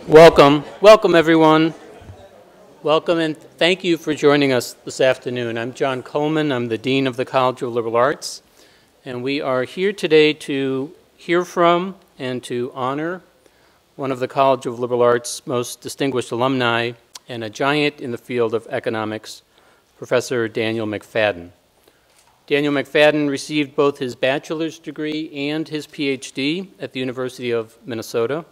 Welcome everyone. Welcome and thank you for joining us this afternoon. I'm John Coleman. I'm the Dean of the College of Liberal Arts, and we are here today to hear from and to honor one of the College of Liberal Arts' most distinguished alumni and a giant in the field of economics, Professor Daniel McFadden. Daniel McFadden received both his bachelor's degree and his PhD at the University of Minnesota.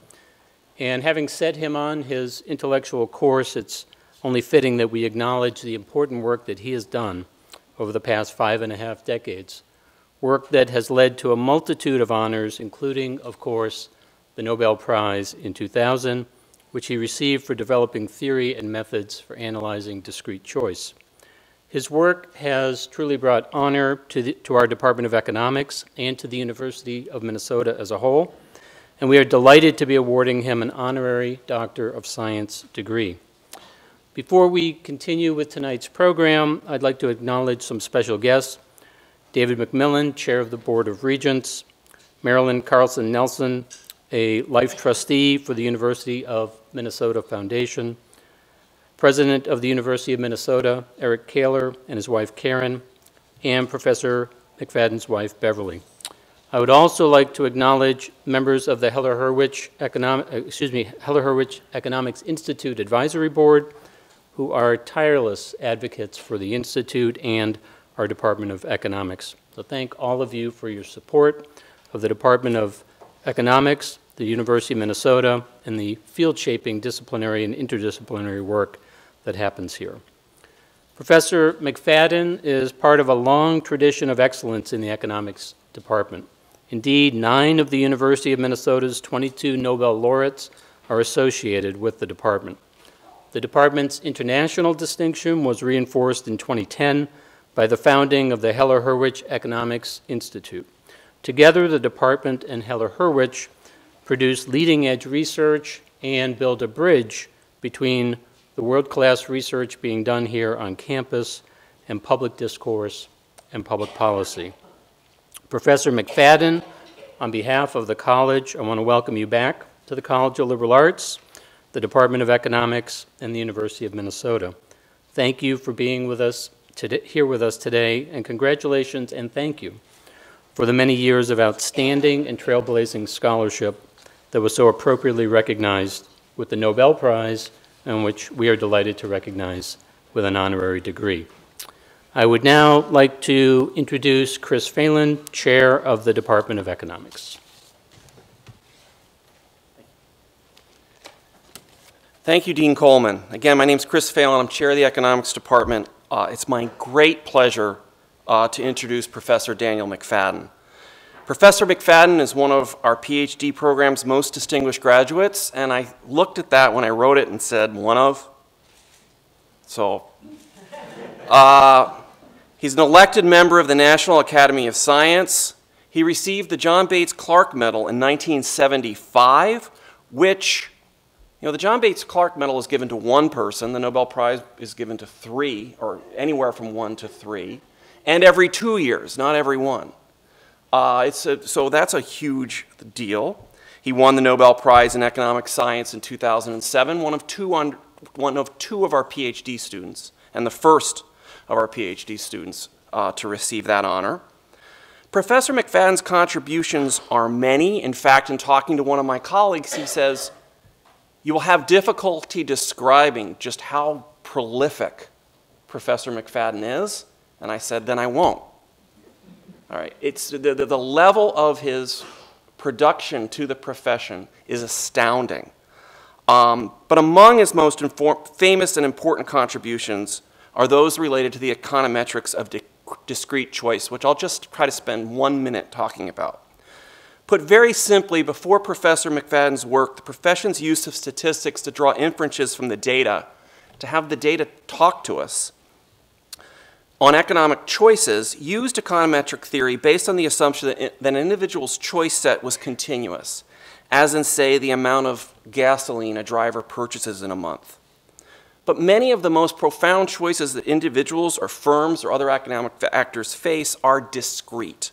And having set him on his intellectual course, it's only fitting that we acknowledge the important work that he has done over the past 5.5 decades, work that has led to a multitude of honors, including, of course, the Nobel Prize in 2000, which he received for developing theory and methods for analyzing discrete choice. His work has truly brought honor to our Department of Economics and to the University of Minnesota as a whole, and we are delighted to be awarding him an honorary Doctor of Science degree. Before we continue with tonight's program, I'd like to acknowledge some special guests. David McMillan, Chair of the Board of Regents, Marilyn Carlson Nelson, a life trustee for the University of Minnesota Foundation, President of the University of Minnesota, Eric Kaler, and his wife Karen, and Professor McFadden's wife Beverly. I would also like to acknowledge members of the Heller-Hurwicz Economics Institute Advisory Board, who are tireless advocates for the Institute and our Department of Economics. So thank all of you for your support of the Department of Economics, the University of Minnesota, and the field-shaping disciplinary and interdisciplinary work that happens here. Professor McFadden is part of a long tradition of excellence in the economics department. Indeed, 9 of the University of Minnesota's 22 Nobel laureates are associated with the department. The department's international distinction was reinforced in 2010 by the founding of the Heller-Hurwicz Economics Institute. Together, the department and Heller-Hurwicz produce leading-edge research and build a bridge between the world-class research being done here on campus and public discourse and public policy. Professor McFadden, on behalf of the college, I want to welcome you back to the College of Liberal Arts, the Department of Economics, and the University of Minnesota. Thank you for being with us here with us today, and congratulations and thank you for the many years of outstanding and trailblazing scholarship that was so appropriately recognized with the Nobel Prize, and which we are delighted to recognize with an honorary degree. I would now like to introduce Chris Phelan, Chair of the Department of Economics. Thank you, Dean Coleman. Again, my name is Chris Phelan. I'm Chair of the Economics Department. It's my great pleasure to introduce Professor Daniel McFadden. Professor McFadden is one of our PhD program's most distinguished graduates, and I looked at that when I wrote it and said, one of? So, he's an elected member of the National Academy of Science. He received the John Bates Clark Medal in 1975, which, the John Bates Clark Medal is given to one person. The Nobel Prize is given to 3, or anywhere from 1 to 3, and every 2 years, not every one. So that's a huge deal. He won the Nobel Prize in Economic Science in 2007, one of two of our PhD students, and the first of our PhD students to receive that honor. Professor McFadden's contributions are many. In fact, in talking to one of my colleagues, he says, you will have difficulty describing just how prolific Professor McFadden is. And I said, then I won't. All right, it's the level of his production to the profession is astounding. But among his most famous and important contributions are those related to the econometrics of discrete choice, which I'll just try to spend 1 minute talking about. Put very simply, before Professor McFadden's work, the profession's use of statistics to draw inferences from the data, to have the data talk to us, on economic choices used econometric theory based on the assumption that an individual's choice set was continuous, as in, say, the amount of gasoline a driver purchases in a month. But many of the most profound choices that individuals or firms or other economic actors face are discrete.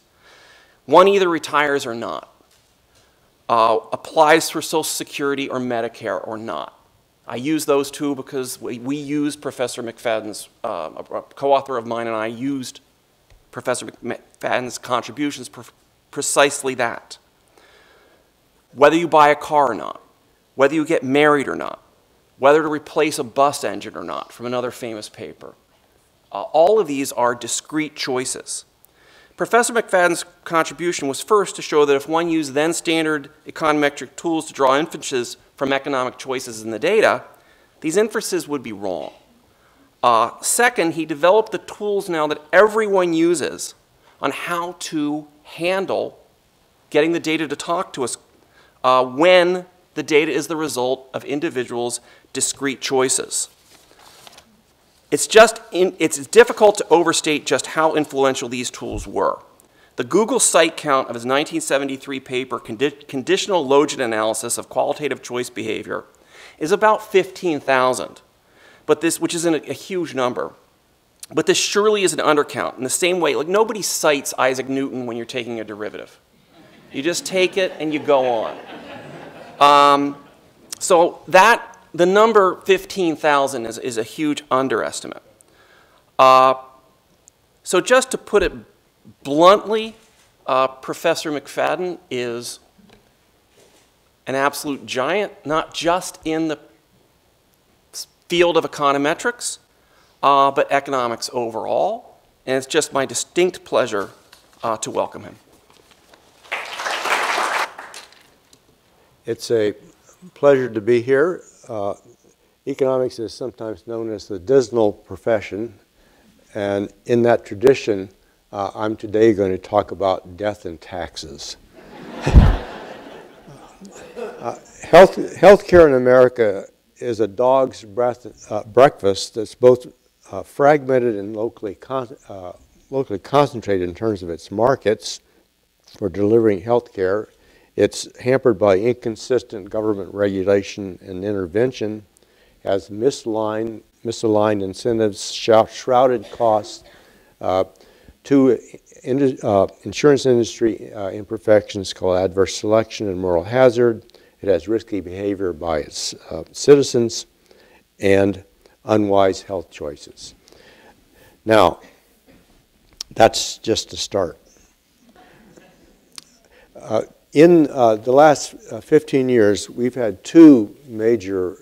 One either retires or not. applies for Social Security or Medicare or not. I use those two because we used Professor McFadden's, a co-author of mine and I used Professor McFadden's contributions for precisely that. Whether you buy a car or not, whether you get married or not, whether to replace a bus engine or not, from another famous paper. All of these are discrete choices. Professor McFadden's contribution was first to show that if one used then standard econometric tools to draw inferences from economic choices in the data, these inferences would be wrong. Second, he developed the tools now that everyone uses on how to handle getting the data to talk to us when the data is the result of individuals' discrete choices. It's difficult to overstate just how influential these tools were. The Google site count of his 1973 paper, Conditional Logit Analysis of Qualitative Choice Behavior, is about 15,000, which isn't a huge number. But this surely is an undercount in the same way, like nobody cites Isaac Newton when you're taking a derivative. You just take it and you go on. So the number 15,000 is a huge underestimate. So just to put it bluntly, Professor McFadden is an absolute giant, not just in the field of econometrics, but economics overall. And it's just my distinct pleasure to welcome him. It's a pleasure to be here. Economics is sometimes known as the dismal profession, and in that tradition, I'm today going to talk about death and taxes. Healthcare in America is a dog's breakfast that's both fragmented and locally concentrated in terms of its markets for delivering healthcare. It's hampered by inconsistent government regulation and intervention, has misaligned incentives, shrouded costs, to insurance industry imperfections called adverse selection and moral hazard. It has risky behavior by its citizens and unwise health choices. Now, that's just a start. In the last 15 years, we've had two major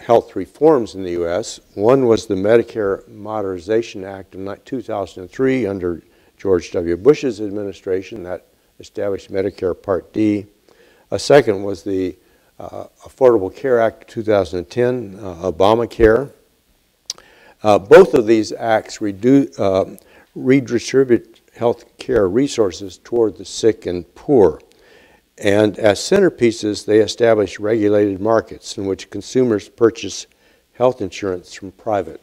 health reforms in the U.S. One was the Medicare Modernization Act of 2003 under George W. Bush's administration that established Medicare Part D. A second was the Affordable Care Act of 2010, Obamacare. Both of these acts redistribute health care resources toward the sick and poor. And as centerpieces, they establish regulated markets in which consumers purchase health insurance from private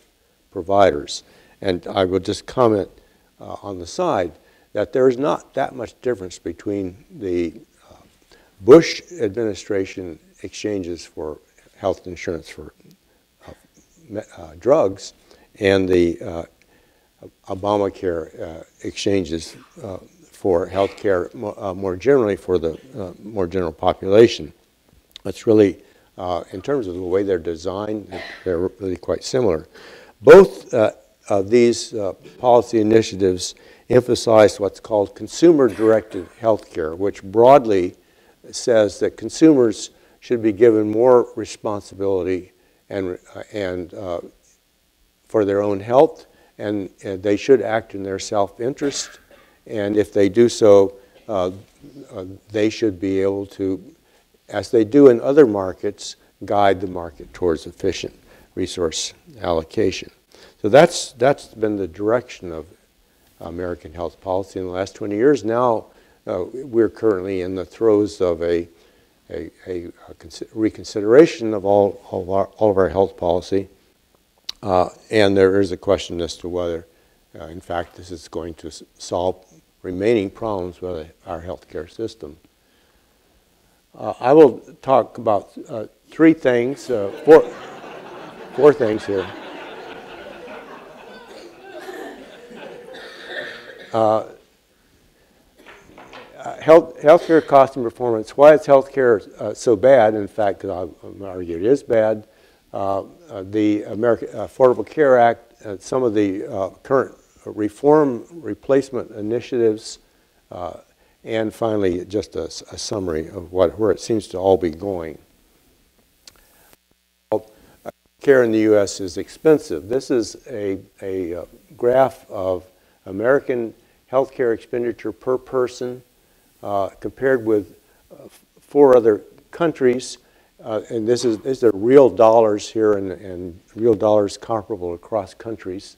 providers. And I will just comment on the side that there is not that much difference between the Bush administration exchanges for health insurance for drugs and the Obamacare exchanges for health care more generally for the more general population. It's really, in terms of the way they're designed, they're really quite similar. Both of these policy initiatives emphasize what's called consumer-directed health care, which broadly says that consumers should be given more responsibility and for their own health, and they should act in their self-interest. And if they do so, they should be able to, as they do in other markets, guide the market towards efficient resource allocation. So that's been the direction of American health policy in the last 20 years. Now we're currently in the throes of a reconsideration of all of our health policy. And there is a question as to whether, in fact, this is going to solve remaining problems with our healthcare system. I will talk about three things, four things here. Healthcare cost and performance. Why is healthcare so bad? In fact, because I argue it is bad. The American Affordable Care Act, some of the current reform replacement initiatives, and finally, just a summary of where it seems to all be going. Care in the U.S. is expensive. This is a graph of American healthcare expenditure per person compared with 4 other countries. And these are real dollars here and real dollars comparable across countries,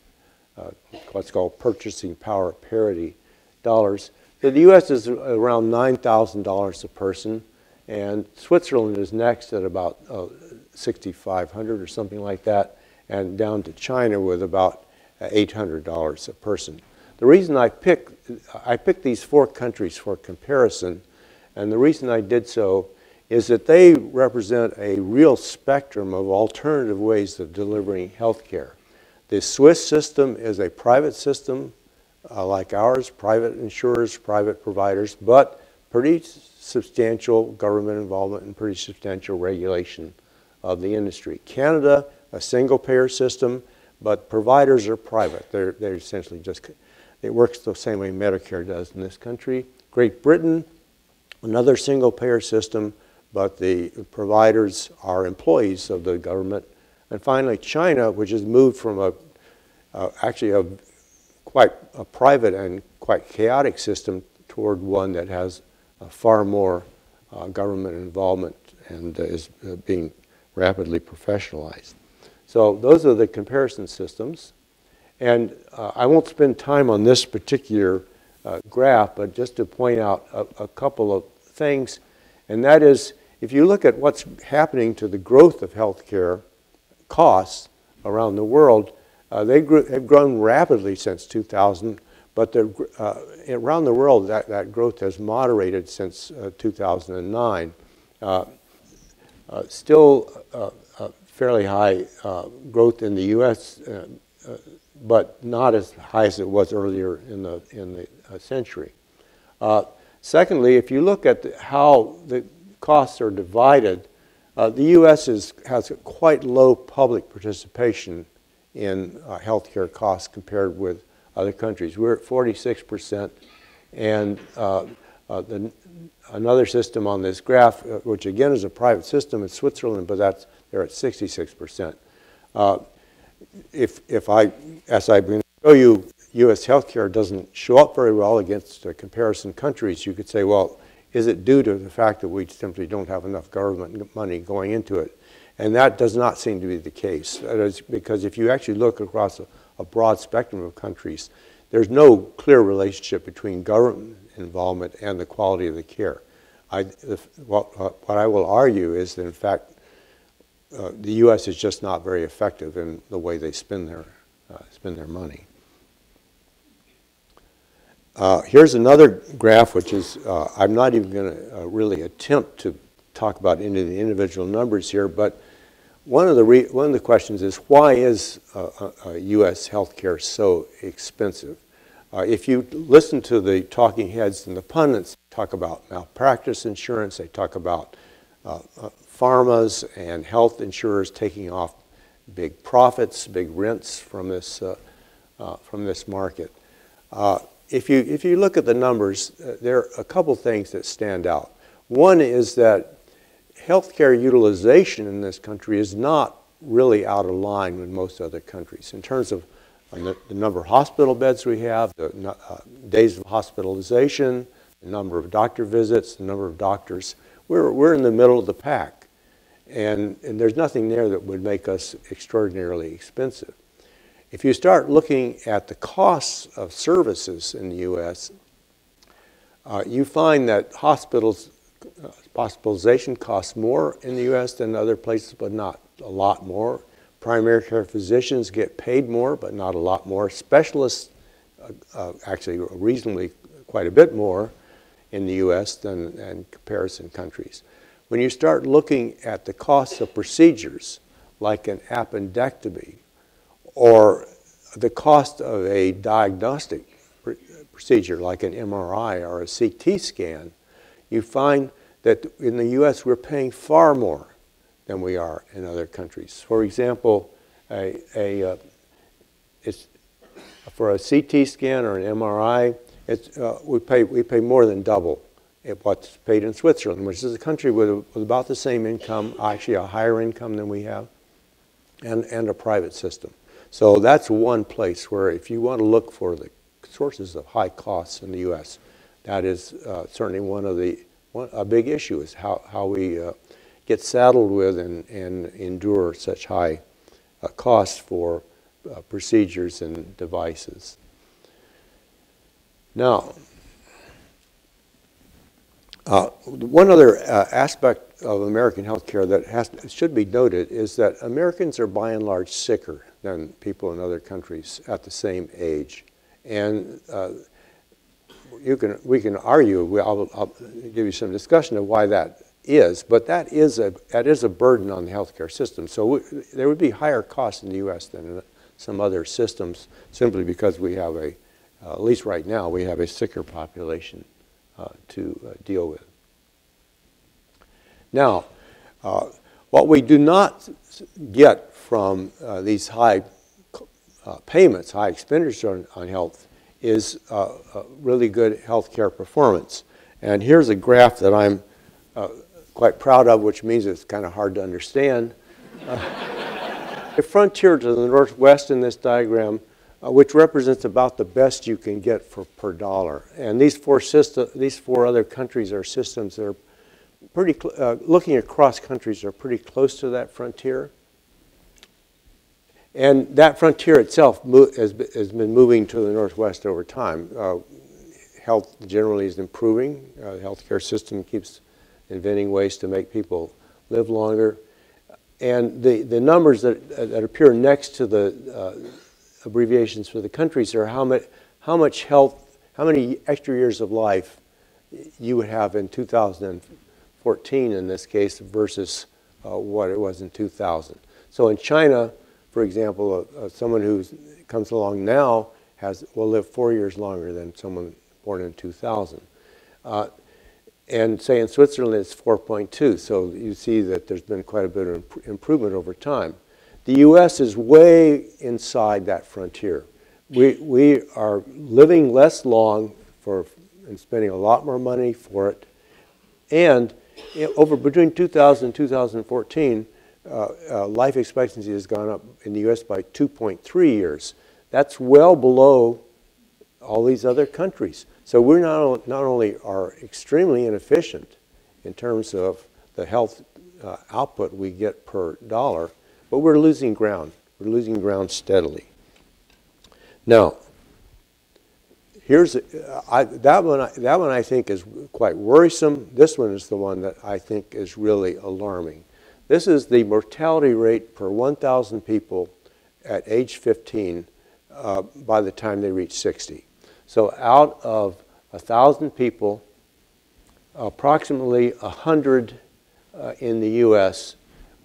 what's called purchasing power parity dollars. So the U.S. is around $9,000 a person, and Switzerland is next at about $6,500 or something like that, and down to China with about $800 a person. The reason I picked these 4 countries for comparison, and the reason I did so is that they represent a real spectrum of alternative ways of delivering health care. The Swiss system is a private system like ours, private insurers, private providers, but pretty substantial government involvement and pretty substantial regulation of the industry. Canada, a single-payer system, but providers are private. They're essentially just, it works the same way Medicare does in this country. Great Britain, another single-payer system, but the providers are employees of the government. And finally, China, which has moved from actually quite a private and quite chaotic system toward one that has far more government involvement and is being rapidly professionalized. So those are the comparison systems. And I won't spend time on this particular graph, but just to point out a couple of things. And that is, if you look at what's happening to the growth of healthcare costs around the world, they have grown rapidly since 2000, but around the world that growth has moderated since 2009. Still fairly high growth in the U.S., but not as high as it was earlier in the century. Secondly, if you look at how the costs are divided, the U.S. has quite low public participation in healthcare costs compared with other countries. We're at 46%, and another system on this graph, which again is a private system, is Switzerland, but they're at 66%. As I've been to show you, U.S. healthcare doesn't show up very well against comparison countries. You could say, well, is it due to the fact that we simply don't have enough government money going into it? And that does not seem to be the case. That is because if you actually look across a broad spectrum of countries, there's no clear relationship between government involvement and the quality of the care. What I will argue is that, in fact, the U.S. is just not very effective in the way they spend their money. Here's another graph, which is, I'm not even going to really attempt to talk about any of the individual numbers here, but one of the questions is, why is U.S. healthcare so expensive? If you listen to the talking heads and the pundits, they talk about malpractice insurance, they talk about pharmas and health insurers taking off big profits, big rents from this market. If you look at the numbers, there are a couple things that stand out. One is that healthcare utilization in this country is not really out of line with most other countries in terms of the number of hospital beds we have, the days of hospitalization, the number of doctor visits, the number of doctors. We're in the middle of the pack, and there's nothing there that would make us extraordinarily expensive. If you start looking at the costs of services in the U.S., you find that hospitalization costs more in the U.S. than other places, but not a lot more. Primary care physicians get paid more, but not a lot more. Specialists actually reasonably quite a bit more in the U.S. than in comparison countries. When you start looking at the costs of procedures, like an appendectomy, or the cost of a diagnostic procedure like an MRI or a CT scan, you find that in the U.S. we're paying far more than we are in other countries. For example, for a CT scan or an MRI, we pay more than double what's paid in Switzerland, which is a country with about the same income, actually a higher income than we have, and a private system. So that's one place where if you want to look for the sources of high costs in the U.S., that is certainly a big issue is how we get saddled with and endure such high costs for procedures and devices. Now, one other aspect of American healthcare that should be noted is that Americans are by and large sicker than people in other countries at the same age. And we can argue, I'll give you some discussion of why that is, but that is a burden on the healthcare system. So there would be higher costs in the U.S. than in some other systems simply because we have at least right now, we have a sicker population to deal with. Now, what we do not get from these high payments, high expenditure on health, is really good healthcare performance. And here's a graph that I'm quite proud of, which means it's kind of hard to understand. The frontier to the northwest in this diagram, which represents about the best you can get per dollar. And these four other countries are systems that are pretty, looking across countries, are pretty close to that frontier. And that frontier itself has been moving to the northwest over time. Health generally is improving. The healthcare system keeps inventing ways to make people live longer. And the numbers that appear next to the abbreviations for the countries are how many extra years of life you would have in 2014 in this case versus what it was in 2000. So in China, for example, someone who comes along now will live 4 years longer than someone born in 2000. And say in Switzerland it's 4.2, so you see that there's been quite a bit of improvement over time. The U.S. is way inside that frontier. We are living less long and spending a lot more money for it. And between 2000 and 2014, life expectancy has gone up in the U.S. by 2.3 years. That's well below all these other countries. So we're not only are extremely inefficient in terms of the health output we get per dollar, but we're losing ground. We're losing ground steadily. Now, here's that one I think is quite worrisome. This one is the one that I think is really alarming. This is the mortality rate per 1,000 people at age 15 by the time they reach 60. So out of 1,000 people, approximately 100 in the U.S.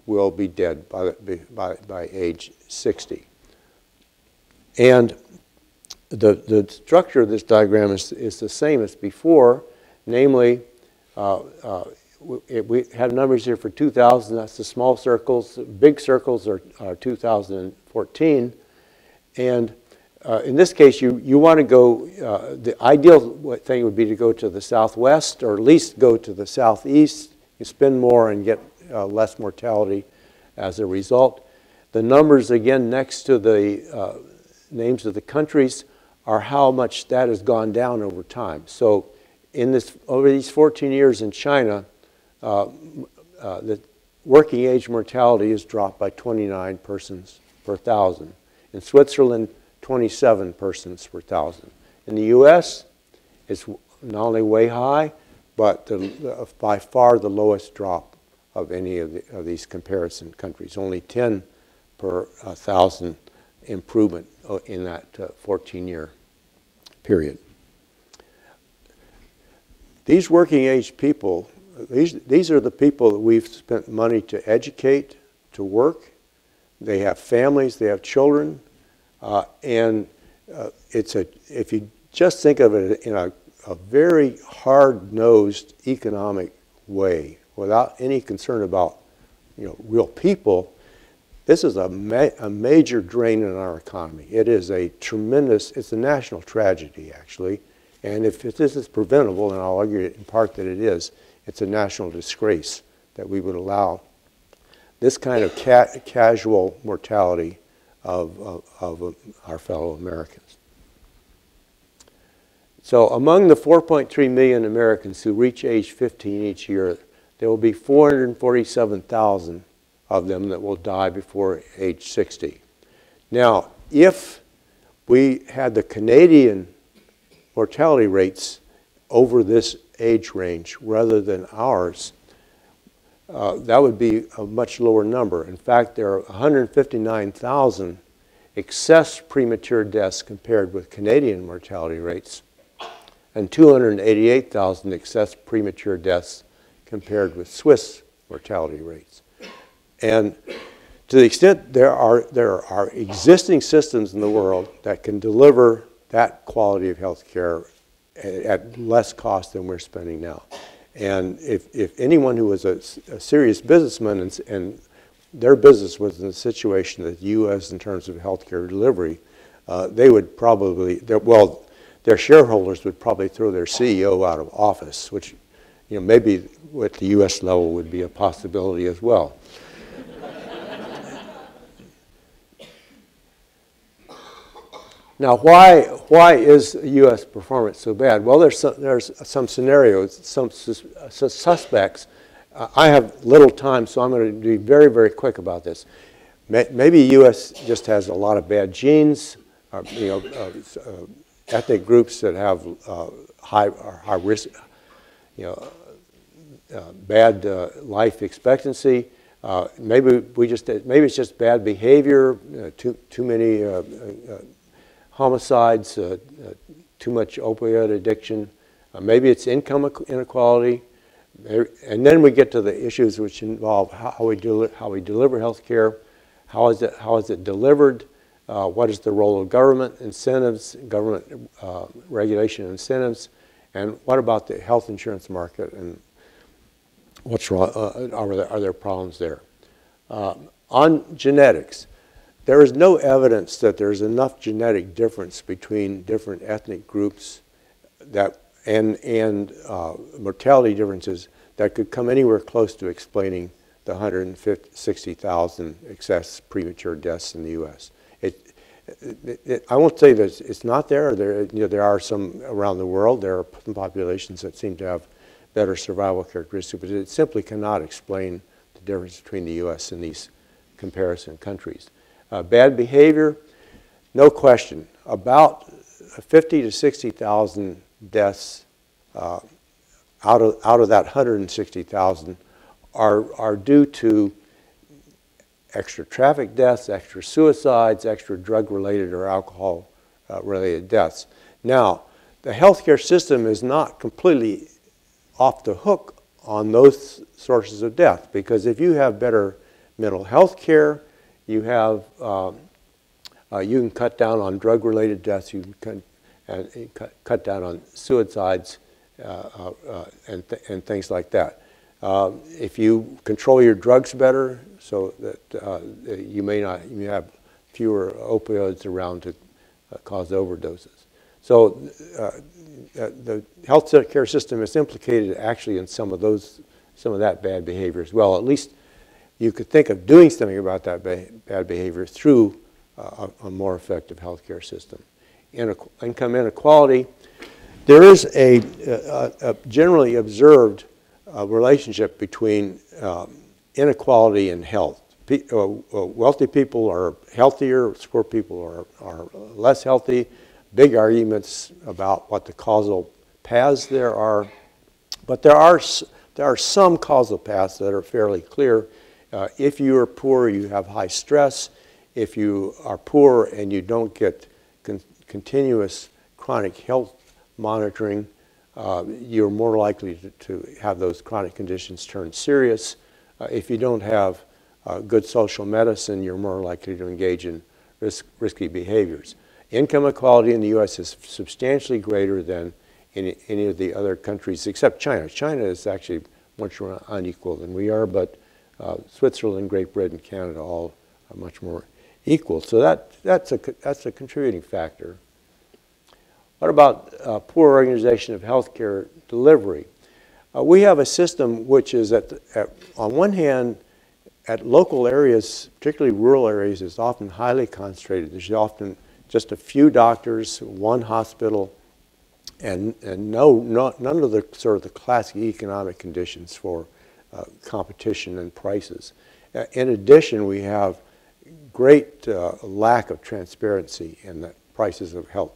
will be dead by age 60. And the structure of this diagram is the same as before, namely, we have numbers here for 2000, that's the small circles. Big circles are 2014. And in this case, you want to go, the ideal thing would be to go to the southwest or at least go to the southeast. You spend more and get less mortality as a result. The numbers, again, next to the names of the countries are how much that has gone down over time. So over these 14 years in China, the working age mortality has dropped by 29 persons per 1,000. In Switzerland, 27 persons per 1,000. In the U.S., it's not only way high, but by far the lowest drop of any of these comparison countries. Only 10 per 1,000 improvement in that 14-year period. These working age people, these are the people that we've spent money to educate, to work. They have families, they have children. If you just think of it in a very hard-nosed economic way, without any concern about, real people. This is a major drain in our economy. It is it's a national tragedy, actually. And if this is preventable, and I'll argue in part that it is, it's a national disgrace that we would allow this kind of casual mortality of our fellow Americans. So among the 4.3 million Americans who reach age 15 each year, there will be 447,000 of them that will die before age 60. Now, if we had the Canadian mortality rates over this age range rather than ours, that would be a much lower number. In fact, there are 159,000 excess premature deaths compared with Canadian mortality rates, and 288,000 excess premature deaths compared with Swiss mortality rates. And to the extent there are existing systems in the world that can deliver that quality of health care at less cost than we're spending now. And if anyone who was a serious businessman and their business was in the situation that the U.S. in terms of healthcare delivery, they would probably, their shareholders would probably throw their CEO out of office, which, maybe at the U.S. level would be a possibility as well. Now, why is U.S. performance so bad? Well, there's some scenarios, some suspects. I have little time, so I'm going to be very, very quick about this. Maybe U.S. just has a lot of bad genes, ethnic groups that have high risk, bad life expectancy. Maybe it's just bad behavior, too many homicides, too much opioid addiction. Maybe it's income inequality. And then we get to the issues which involve how we deliver health care, how is it delivered, what is the role of government incentives, government regulation incentives, and what about the health insurance market, and what's wrong, are there problems there? On genetics, there is no evidence that there's enough genetic difference between different ethnic groups and mortality differences that could come anywhere close to explaining the 160,000 excess premature deaths in the U.S. I won't say that it's not there. There are some around the world. There are some populations that seem to have better survival characteristics, but it simply cannot explain the difference between the U.S. and these comparison countries. Bad behavior, no question. About 50 to 60,000 deaths out of that 160,000 are due to extra traffic deaths, extra suicides, extra drug-related or alcohol-related deaths. Now, the healthcare system is not completely off the hook on those sources of death, because if you have better mental health care, you can cut down on drug-related deaths, you can cut down on suicides and things like that. If you control your drugs better, so that you may have fewer opioids around to cause overdoses. So the health care system is implicated actually in some of that bad behavior as well. At least you could think of doing something about that bad behavior through a more effective healthcare system. Income inequality, there is a generally observed relationship between inequality and health. Wealthy people are healthier, poor people are less healthy. Big arguments about what the causal paths there are, but there are some causal paths that are fairly clear. If you are poor, you have high stress. If you are poor and you don't get continuous chronic health monitoring, you're more likely to have those chronic conditions turn serious. If you don't have good social medicine, you're more likely to engage in risky behaviors. Income equality in the U.S. is substantially greater than in any of the other countries except China. China is actually much more unequal than we are, but Switzerland, Great Britain, Canada all are much more equal. So that's a contributing factor. What about poor organization of healthcare delivery? We have a system which is on one hand, at local areas, particularly rural areas, is often highly concentrated. There's often just a few doctors, one hospital, and none of the sort of the classic economic conditions for competition and prices. In addition, we have great lack of transparency in the prices of health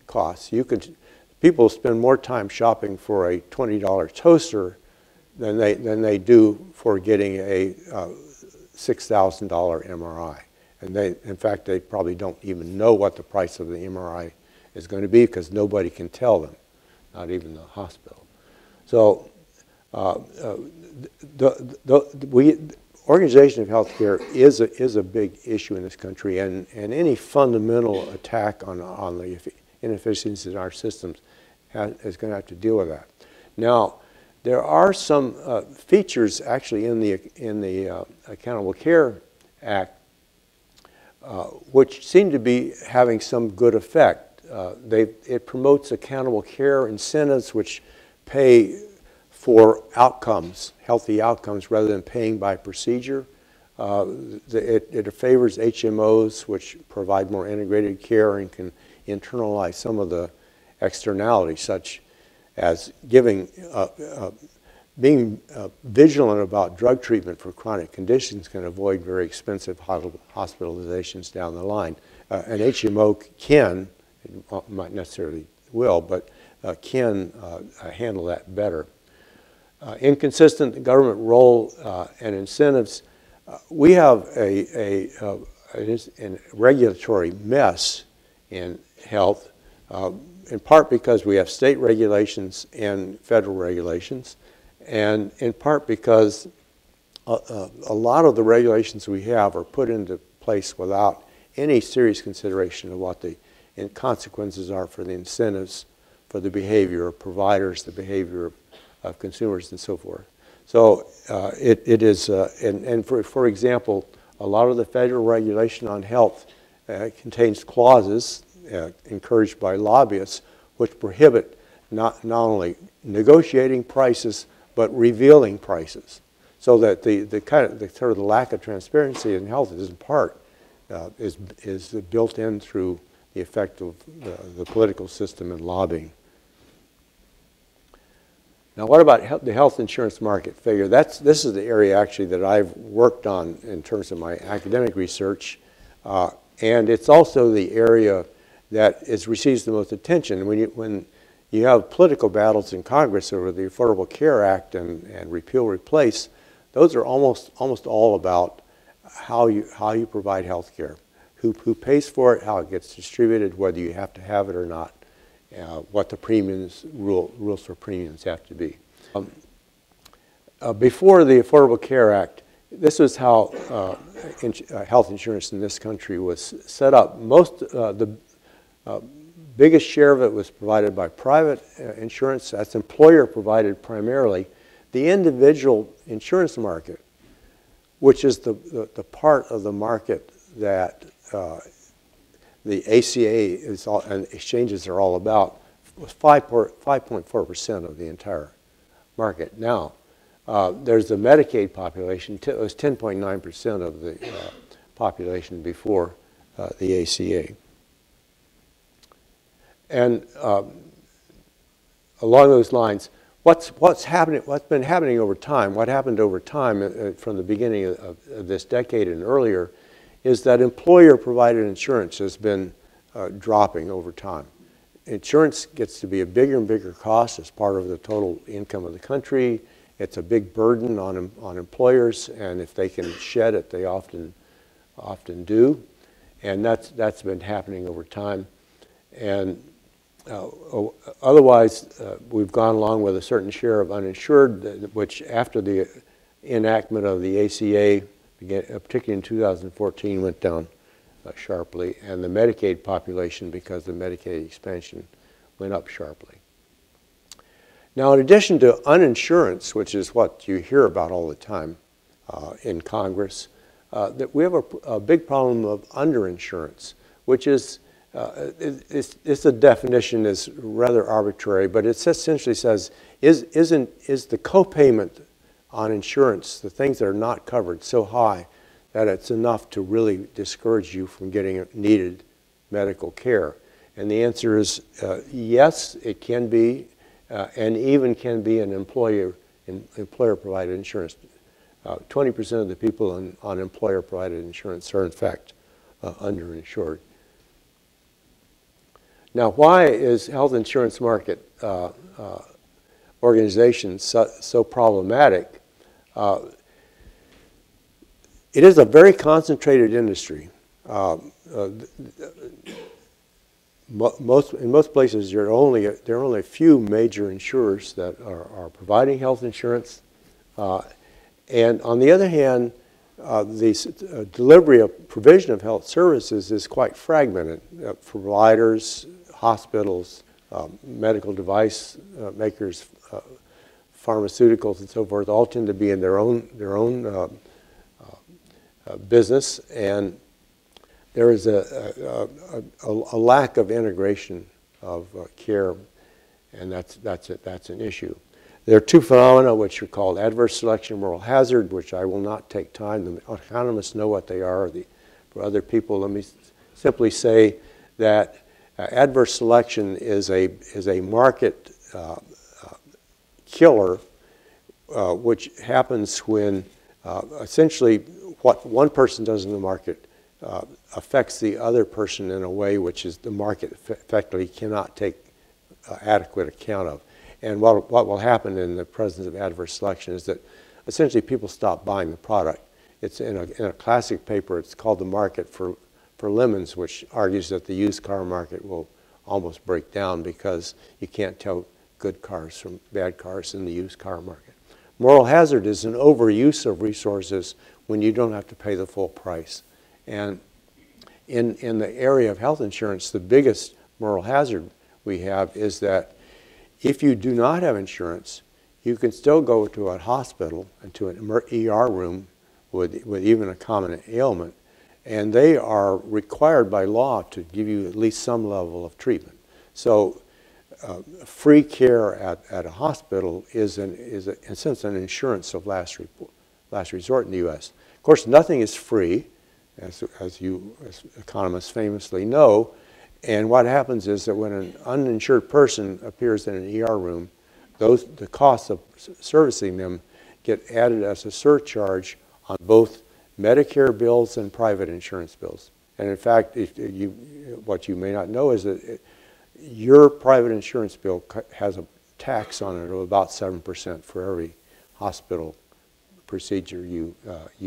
costs. People spend more time shopping for a $20 toaster than they do for getting a $6,000 MRI. And in fact, they probably don't even know what the price of the MRI is going to be because nobody can tell them, not even the hospital. So organization of healthcare is a big issue in this country, and any fundamental attack on the inefficiencies in our systems is going to have to deal with that. Now, there are some features actually in the Accountable Care Act which seem to be having some good effect. It promotes accountable care incentives which pay for outcomes, healthy outcomes, rather than paying by procedure. It favors HMOs, which provide more integrated care and can internalize some of the externalities, such as being vigilant about drug treatment for chronic conditions can avoid very expensive hospitalizations down the line. An HMO can, not necessarily will, but can handle that better. Inconsistent government role and incentives. We have a regulatory mess in health, in part because we have state regulations and federal regulations, and in part because a lot of the regulations we have are put into place without any serious consideration of what the consequences are for the incentives, for the behavior of providers, the behavior of consumers, and so forth. So it is, and for example, a lot of the federal regulation on health contains clauses encouraged by lobbyists which prohibit not only negotiating prices but revealing prices, so that the sort of the lack of transparency in health is in part is built in through the effect of the political system and lobbying. Now, what about the health insurance market figure? This is the area actually that I've worked on in terms of my academic research, and it's also the area that receives the most attention. When you have political battles in Congress over the Affordable Care Act and repeal replace, those are almost all about how you provide health care, who pays for it, how it gets distributed, whether you have to have it or not, what the rules for premiums have to be. Before the Affordable Care Act, this is how health insurance in this country was set up. The biggest share of it was provided by private insurance. That's employer provided primarily. The individual insurance market, which is the part of the market that the ACA and exchanges are all about, was 5.4% of the entire market. Now, there's the Medicaid population. It was 10.9% of the population before the ACA. And along those lines, what's been happening over time? What happened over time from the beginning of this decade and earlier is that employer-provided insurance has been dropping over time. Insurance gets to be a bigger and bigger cost as part of the total income of the country. It's a big burden on employers, and if they can shed it, they often do. And that's been happening over time. And otherwise, we've gone along with a certain share of uninsured, which after the enactment of the ACA, particularly in 2014, went down sharply, and the Medicaid population, because the Medicaid expansion, went up sharply. Now, in addition to uninsurance, which is what you hear about all the time in Congress, that we have a big problem of underinsurance, which is, it's a definition is rather arbitrary, but it essentially says, is the copayment on insurance, the things that are not covered, so high that it's enough to really discourage you from getting needed medical care? And the answer is yes, it can be, and even can be an employer-provided insurance. 20% of the people on employer-provided insurance are, in fact, underinsured. Now, why is health insurance market organization so problematic? It is a very concentrated industry. In most places, there are only a few major insurers that are providing health insurance. And on the other hand, the delivery of provision of health services is quite fragmented. Providers, hospitals, medical device makers, pharmaceuticals, and so forth, all tend to be in their own business, and there is a lack of integration of care, and that's an issue. There are two phenomena which are called adverse selection, moral hazard, which I will not take time. The economists know what they are. For other people, let me simply say that adverse selection is a market killer, which happens when essentially what one person does in the market affects the other person in a way which is the market effectively cannot take adequate account of. And what will happen in the presence of adverse selection is that essentially people stop buying the product. It's in a classic paper, it's called The Market for Lemons, which argues that the used car market will almost break down because you can't tell good cars from bad cars in the used car market. Moral hazard is an overuse of resources when you don't have to pay the full price. And in the area of health insurance, the biggest moral hazard we have is that if you do not have insurance, you can still go to a hospital and to an ER room with even a common ailment, and they are required by law to give you at least some level of treatment. So free care at a hospital is in a sense an insurance of last resort in the U.S. Of course, nothing is free, as economists famously know. And what happens is that when an uninsured person appears in an ER room, the costs of servicing them get added as a surcharge on both Medicare bills and private insurance bills. And in fact, what you may not know is that your private insurance bill has a tax on it of about 7% for every hospital procedure you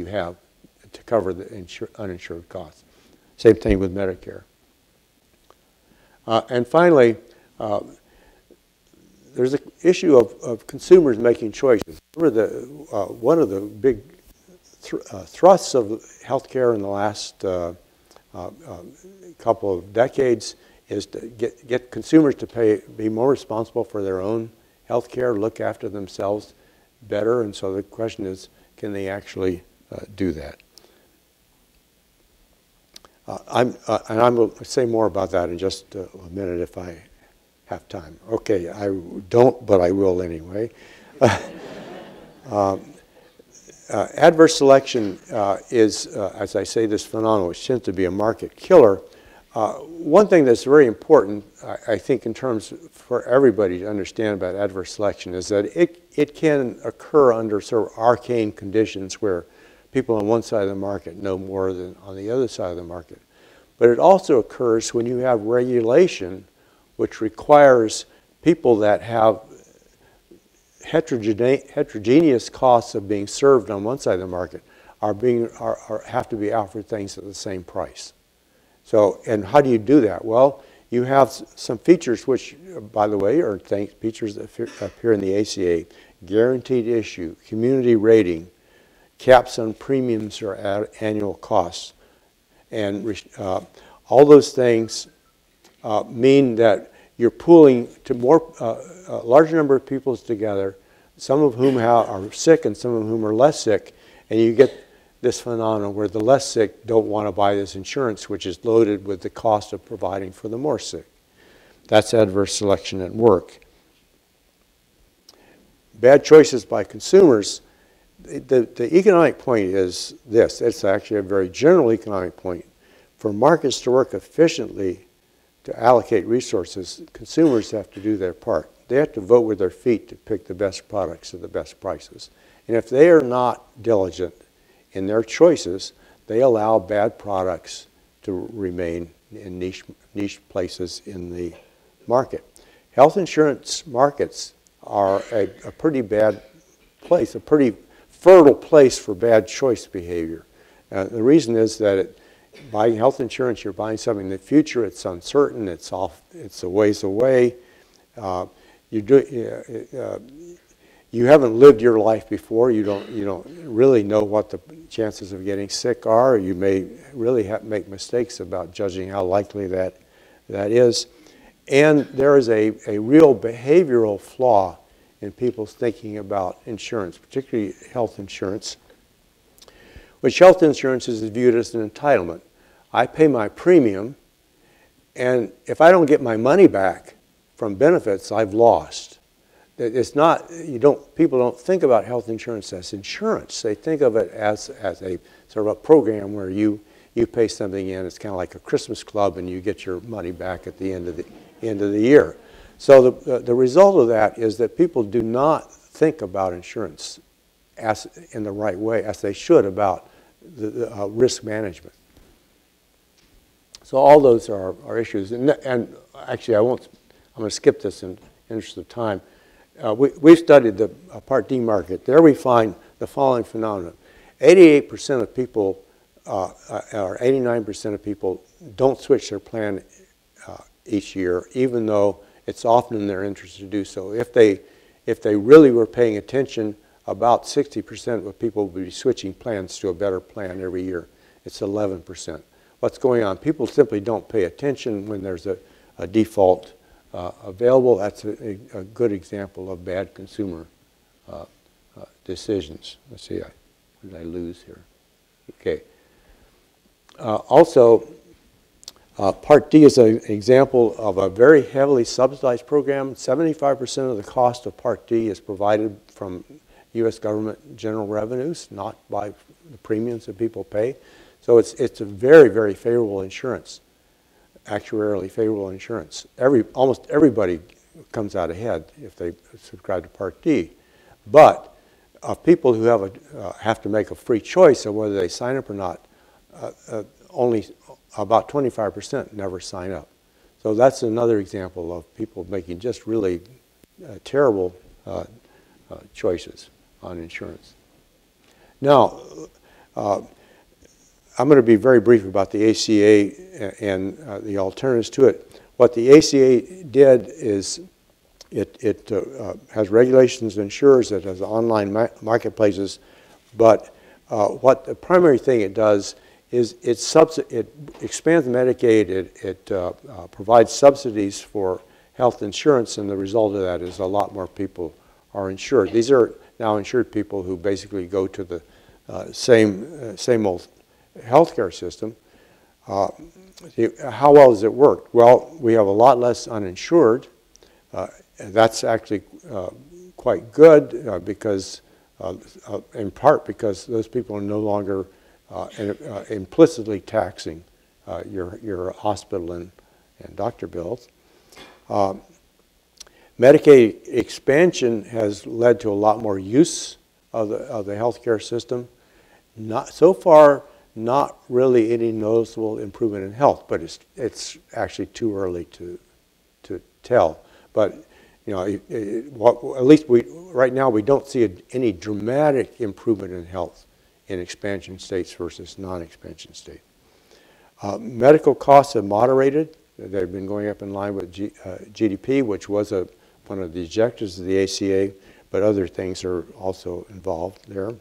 have to cover the uninsured costs. Same thing with Medicare. And finally, there's an issue of consumers making choices. Remember, one of the big thrusts of healthcare in the last couple of decades is to get consumers to be more responsible for their own healthcare, look after themselves better. And so the question is, can they actually do that? And I'm going to say more about that in just a minute if I have time. Okay, I don't, but I will anyway. Adverse selection is, as I say, this phenomenon which tends to be a market killer. One thing that's very important, I think, in terms for everybody to understand about adverse selection is that it can occur under sort of arcane conditions where people on one side of the market know more than on the other side of the market. But it also occurs when you have regulation which requires people that have heterogeneous costs of being served on one side of the market have to be offered things at the same price. So, and how do you do that? Well, you have some features which, by the way, are features that appear in the ACA: guaranteed issue, community rating, caps on premiums or annual costs. And all those things mean that you're pooling to a larger number of people together, some of whom are sick and some of whom are less sick, and you get this phenomenon where the less sick don't want to buy this insurance, which is loaded with the cost of providing for the more sick. That's adverse selection at work. Bad choices by consumers. The economic point is this. It's actually a very general economic point. For markets to work efficiently, to allocate resources, consumers have to do their part. They have to vote with their feet to pick the best products at the best prices. And if they are not diligent in their choices, they allow bad products to remain in niche places in the market. Health insurance markets are a pretty bad place, a pretty fertile place for bad choice behavior. The reason is that buying health insurance, you're buying something in the future. It's uncertain. It's a ways away. You haven't lived your life before. You don't really know what the chances of getting sick are. You may really make mistakes about judging how likely that is. And there is a real behavioral flaw in people's thinking about insurance, particularly health insurance, which health insurance is viewed as an entitlement. I pay my premium, and if I don't get my money back from benefits, I've lost. It's not, people don't think about health insurance as insurance. They think of it as a sort of a program where you pay something in. It's kind of like a Christmas club, and you get your money back at the end of the year. So the result of that is that people do not think about insurance in the right way, as they should, about the risk management. So all those are issues. And actually, I'm going to skip this in the interest of time. We've studied the Part D market. There we find the following phenomenon. 88% of people, or 89% of people don't switch their plan each year, even though it's often in their interest to do so. If they really were paying attention, about 60% of people would be switching plans to a better plan every year. It's 11%. What's going on? People simply don't pay attention when there's a default available. That's a good example of bad consumer decisions. Let's see, what did I lose here? Okay. Also, Part D is an example of a very heavily subsidized program. 75% of the cost of Part D is provided from U.S. government general revenues, not by the premiums that people pay. So it's a very, very favorable insurance, actuarially favorable insurance. Almost everybody comes out ahead if they subscribe to Part D. But people who have to make a free choice of whether they sign up or not, only about 25% never sign up. So that's another example of people making just really terrible choices on insurance. Now, I'm going to be very brief about the ACA and the alternatives to it. What the ACA did is it has regulations and insurers, it has online marketplaces, but what the primary thing it does is it expands Medicaid, it provides subsidies for health insurance, and the result of that is a lot more people are insured. These are now insured people who basically go to the same old healthcare system. How well does it work? Well, we have a lot less uninsured. That's actually quite good because, in part because those people are no longer implicitly taxing your hospital and doctor bills. Medicaid expansion has led to a lot more use of the healthcare system. So far, not really any noticeable improvement in health, but it's actually too early to tell. But at least right now we don't see any dramatic improvement in health in expansion states versus non-expansion states. Medical costs have moderated. They've been going up in line with GDP, which was one of the objectives of the ACA, but other things are also involved there.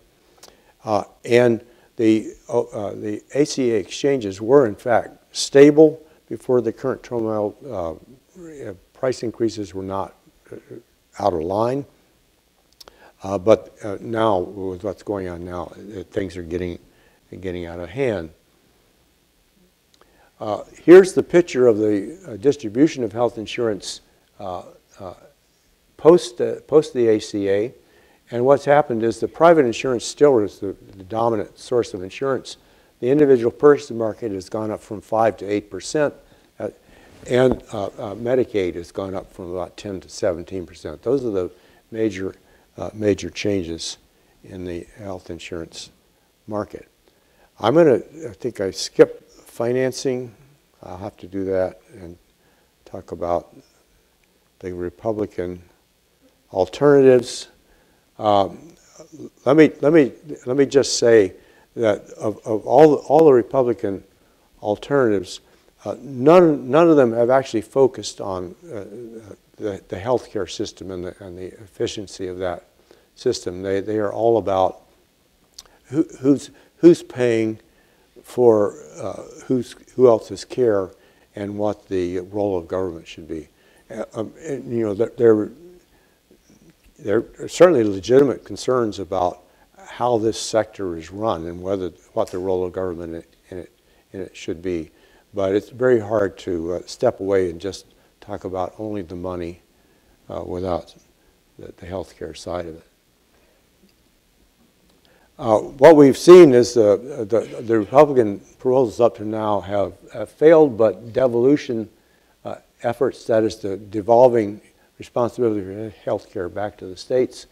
And the ACA exchanges were in fact stable before the current turmoil. Price increases were not out of line, but now with what's going on now, things are getting out of hand. Here's the picture of the distribution of health insurance post the ACA. And what's happened is the private insurance still is the dominant source of insurance. The individual person market has gone up from 5 to 8%, and Medicaid has gone up from about 10 to 17%. Those are the major changes in the health insurance market. I think I skipped financing. I'll have to do that and talk about the Republican alternatives. Let me just say that of all the Republican alternatives, none of them have actually focused on the healthcare system and the efficiency of that system. They are all about who's paying for who else's care and what the role of government should be. And, you know, there are certainly legitimate concerns about how this sector is run and what the role of government in it should be. But it's very hard to step away and just talk about only the money without the healthcare side of it. What we've seen is the Republican proposals up to now have failed, but devolution efforts, that is the devolving responsibility for health care back to the states,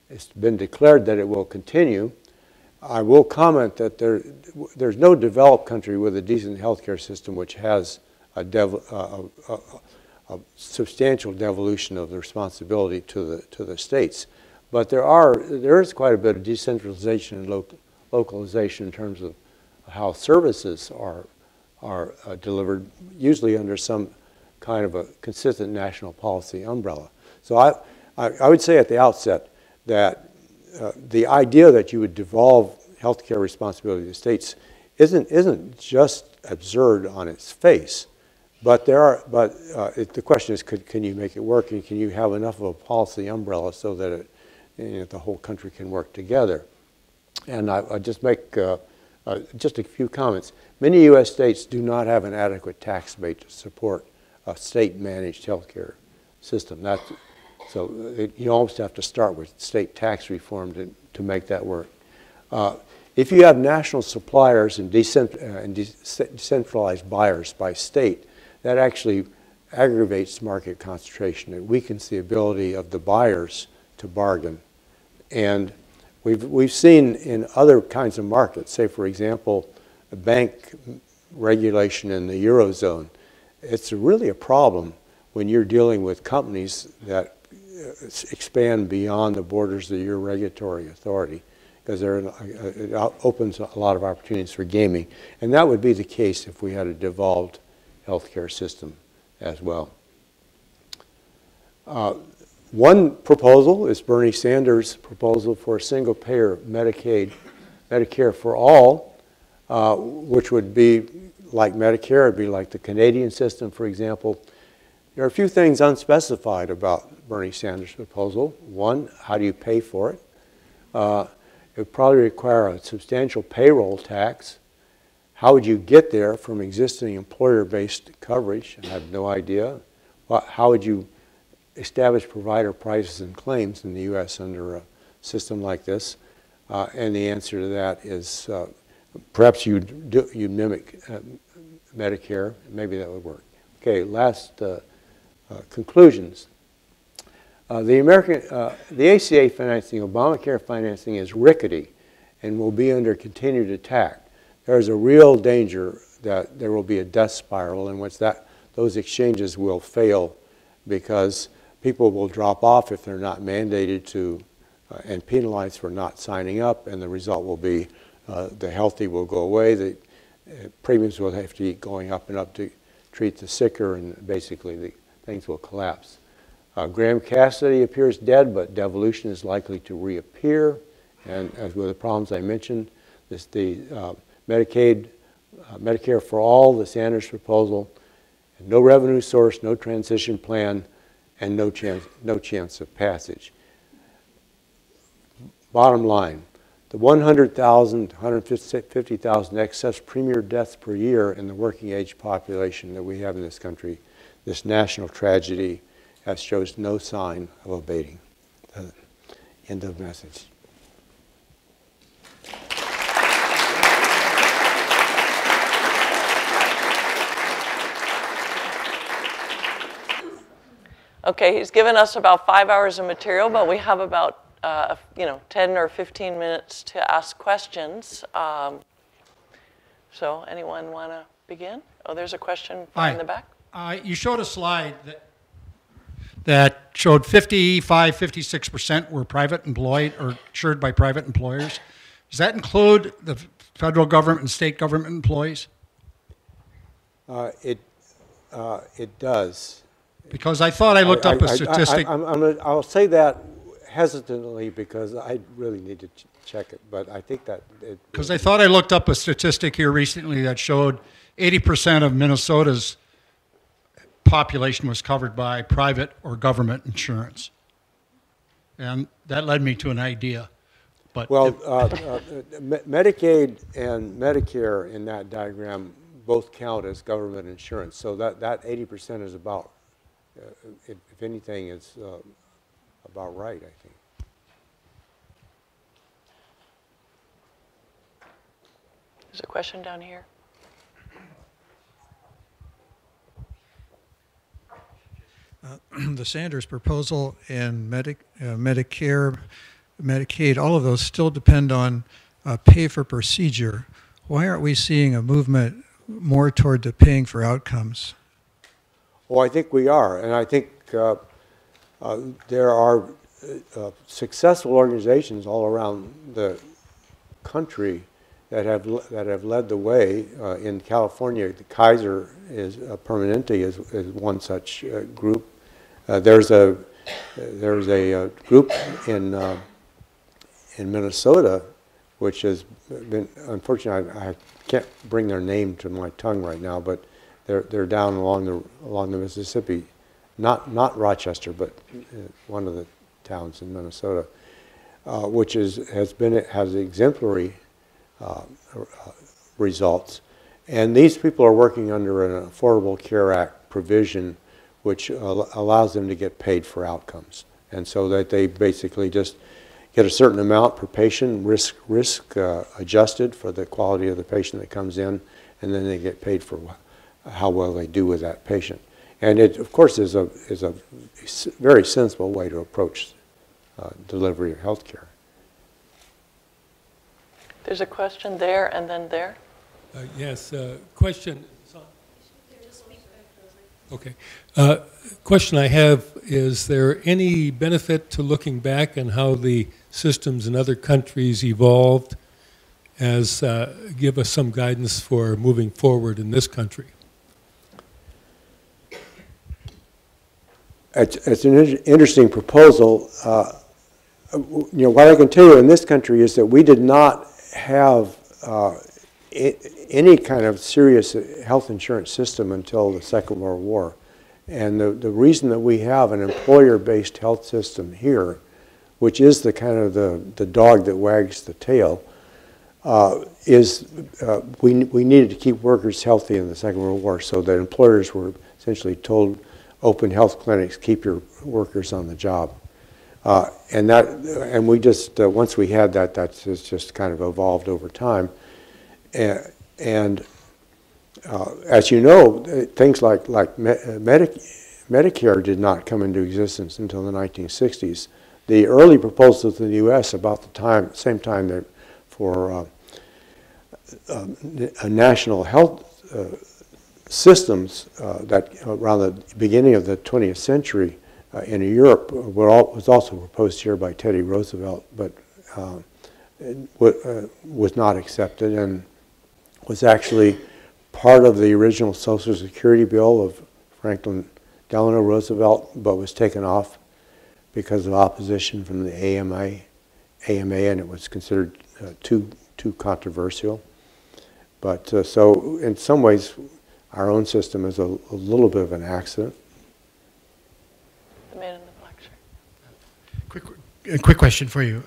it's been declared that it will continue. I will comment that there's no developed country with a decent health care system which has a substantial devolution of the responsibility to the states. But there is quite a bit of decentralization and localization in terms of how services are delivered, usually under some kind of a consistent national policy umbrella. So I would say at the outset that the idea that you would devolve healthcare responsibility to the states isn't just absurd on its face, but the question is, can you make it work, and can you have enough of a policy umbrella so that the whole country can work together? And I'll just make just a few comments. Many U.S. states do not have an adequate tax base to support a state-managed healthcare system. So you almost have to start with state tax reform to make that work. If you have national suppliers and decentralized buyers by state, that actually aggravates market concentration. It weakens the ability of the buyers to bargain. And we've seen in other kinds of markets, say for example, bank regulation in the Eurozone, it's really a problem when you're dealing with companies that expand beyond the borders of your regulatory authority, because it opens a lot of opportunities for gaming. And that would be the case if we had a devolved healthcare system as well. One proposal is Bernie Sanders' proposal for a single-payer Medicare for all, which would be like Medicare. It would be like the Canadian system, for example. There are a few things unspecified about Bernie Sanders' proposal. One, how do you pay for it? It would probably require a substantial payroll tax. How would you get there from existing employer-based coverage? I have no idea. How would you establish provider prices and claims in the U.S. under a system like this? And the answer to that is perhaps you'd mimic Medicare. Maybe that would work. Okay, last conclusions. The ACA financing, Obamacare financing, is rickety and will be under continued attack. There's a real danger that there will be a death spiral in which those exchanges will fail because people will drop off if they're not mandated to and penalized for not signing up, and the result will be the healthy will go away, the premiums will have to keep going up and up to treat the sicker, and basically things will collapse. Graham Cassidy appears dead, but devolution is likely to reappear, And as with the problems I mentioned, the Medicare for all, the Sanders proposal, no revenue source, no transition plan, and no chance of passage. Bottom line, the 100,000 to 150,000 excess premier deaths per year in the working age population that we have in this country, this national tragedy, shows no sign of abating. End of message. Okay, he's given us about 5 hours of material, but we have about 10 or 15 minutes to ask questions. So anyone want to begin? Oh, there's a question in the back. You showed a slide that showed 56% were private employed or insured by private employers. Does that include the federal government and state government employees? It does. Because I thought I looked up a statistic. I'll say that hesitantly because I really need to check it, but I think that it... Because I thought I looked up a statistic here recently that showed 80% of Minnesota's population was covered by private or government insurance. And that led me to an idea. But well, Medicaid and Medicare in that diagram both count as government insurance, so that 80% is about, if anything, is about right, I think. There's a question down here. The Sanders proposal and Medicare, Medicaid, all of those still depend on pay for procedure. Why aren't we seeing a movement more toward the paying for outcomes? Well, I think we are, and I think there are successful organizations all around the country that have led the way. In California, the Kaiser is Permanente is one such group. There's a group in Minnesota, which has been, unfortunately, I can't bring their name to my tongue right now, but they're down along the Mississippi, not Rochester, but one of the towns in Minnesota, which has exemplary results. And these people are working under an Affordable Care Act provision which allows them to get paid for outcomes. And so that they basically just get a certain amount per patient, risk adjusted for the quality of the patient that comes in, and then they get paid for how well they do with that patient. And it, of course, is a very sensible way to approach delivery of health care. There's a question there and then there. Yes, question. Okay. Question I have, is there any benefit to looking back on how the systems in other countries evolved as give us some guidance for moving forward in this country? It's an interesting proposal. What I can tell you in this country is that we did not have any kind of serious health insurance system until the Second World War. And the reason that we have an employer-based health system here, which is the kind of the dog that wags the tail, is we needed to keep workers healthy in the Second World War, so that employers were essentially told, open health clinics, keep your workers on the job. And we just, once we had that, that's just kind of evolved over time. And as you know, things like Medicare did not come into existence until the 1960s. The early proposals in the U.S. about the same time that for a national health systems that around the beginning of the 20th century in Europe was also proposed here by Teddy Roosevelt, but was not accepted and was actually part of the original Social Security bill of Franklin Delano Roosevelt, but was taken off because of opposition from the AMA AMA, and it was considered too controversial. But so in some ways, our own system is a little bit of an accident. The man in the black shirt. A quick question for you.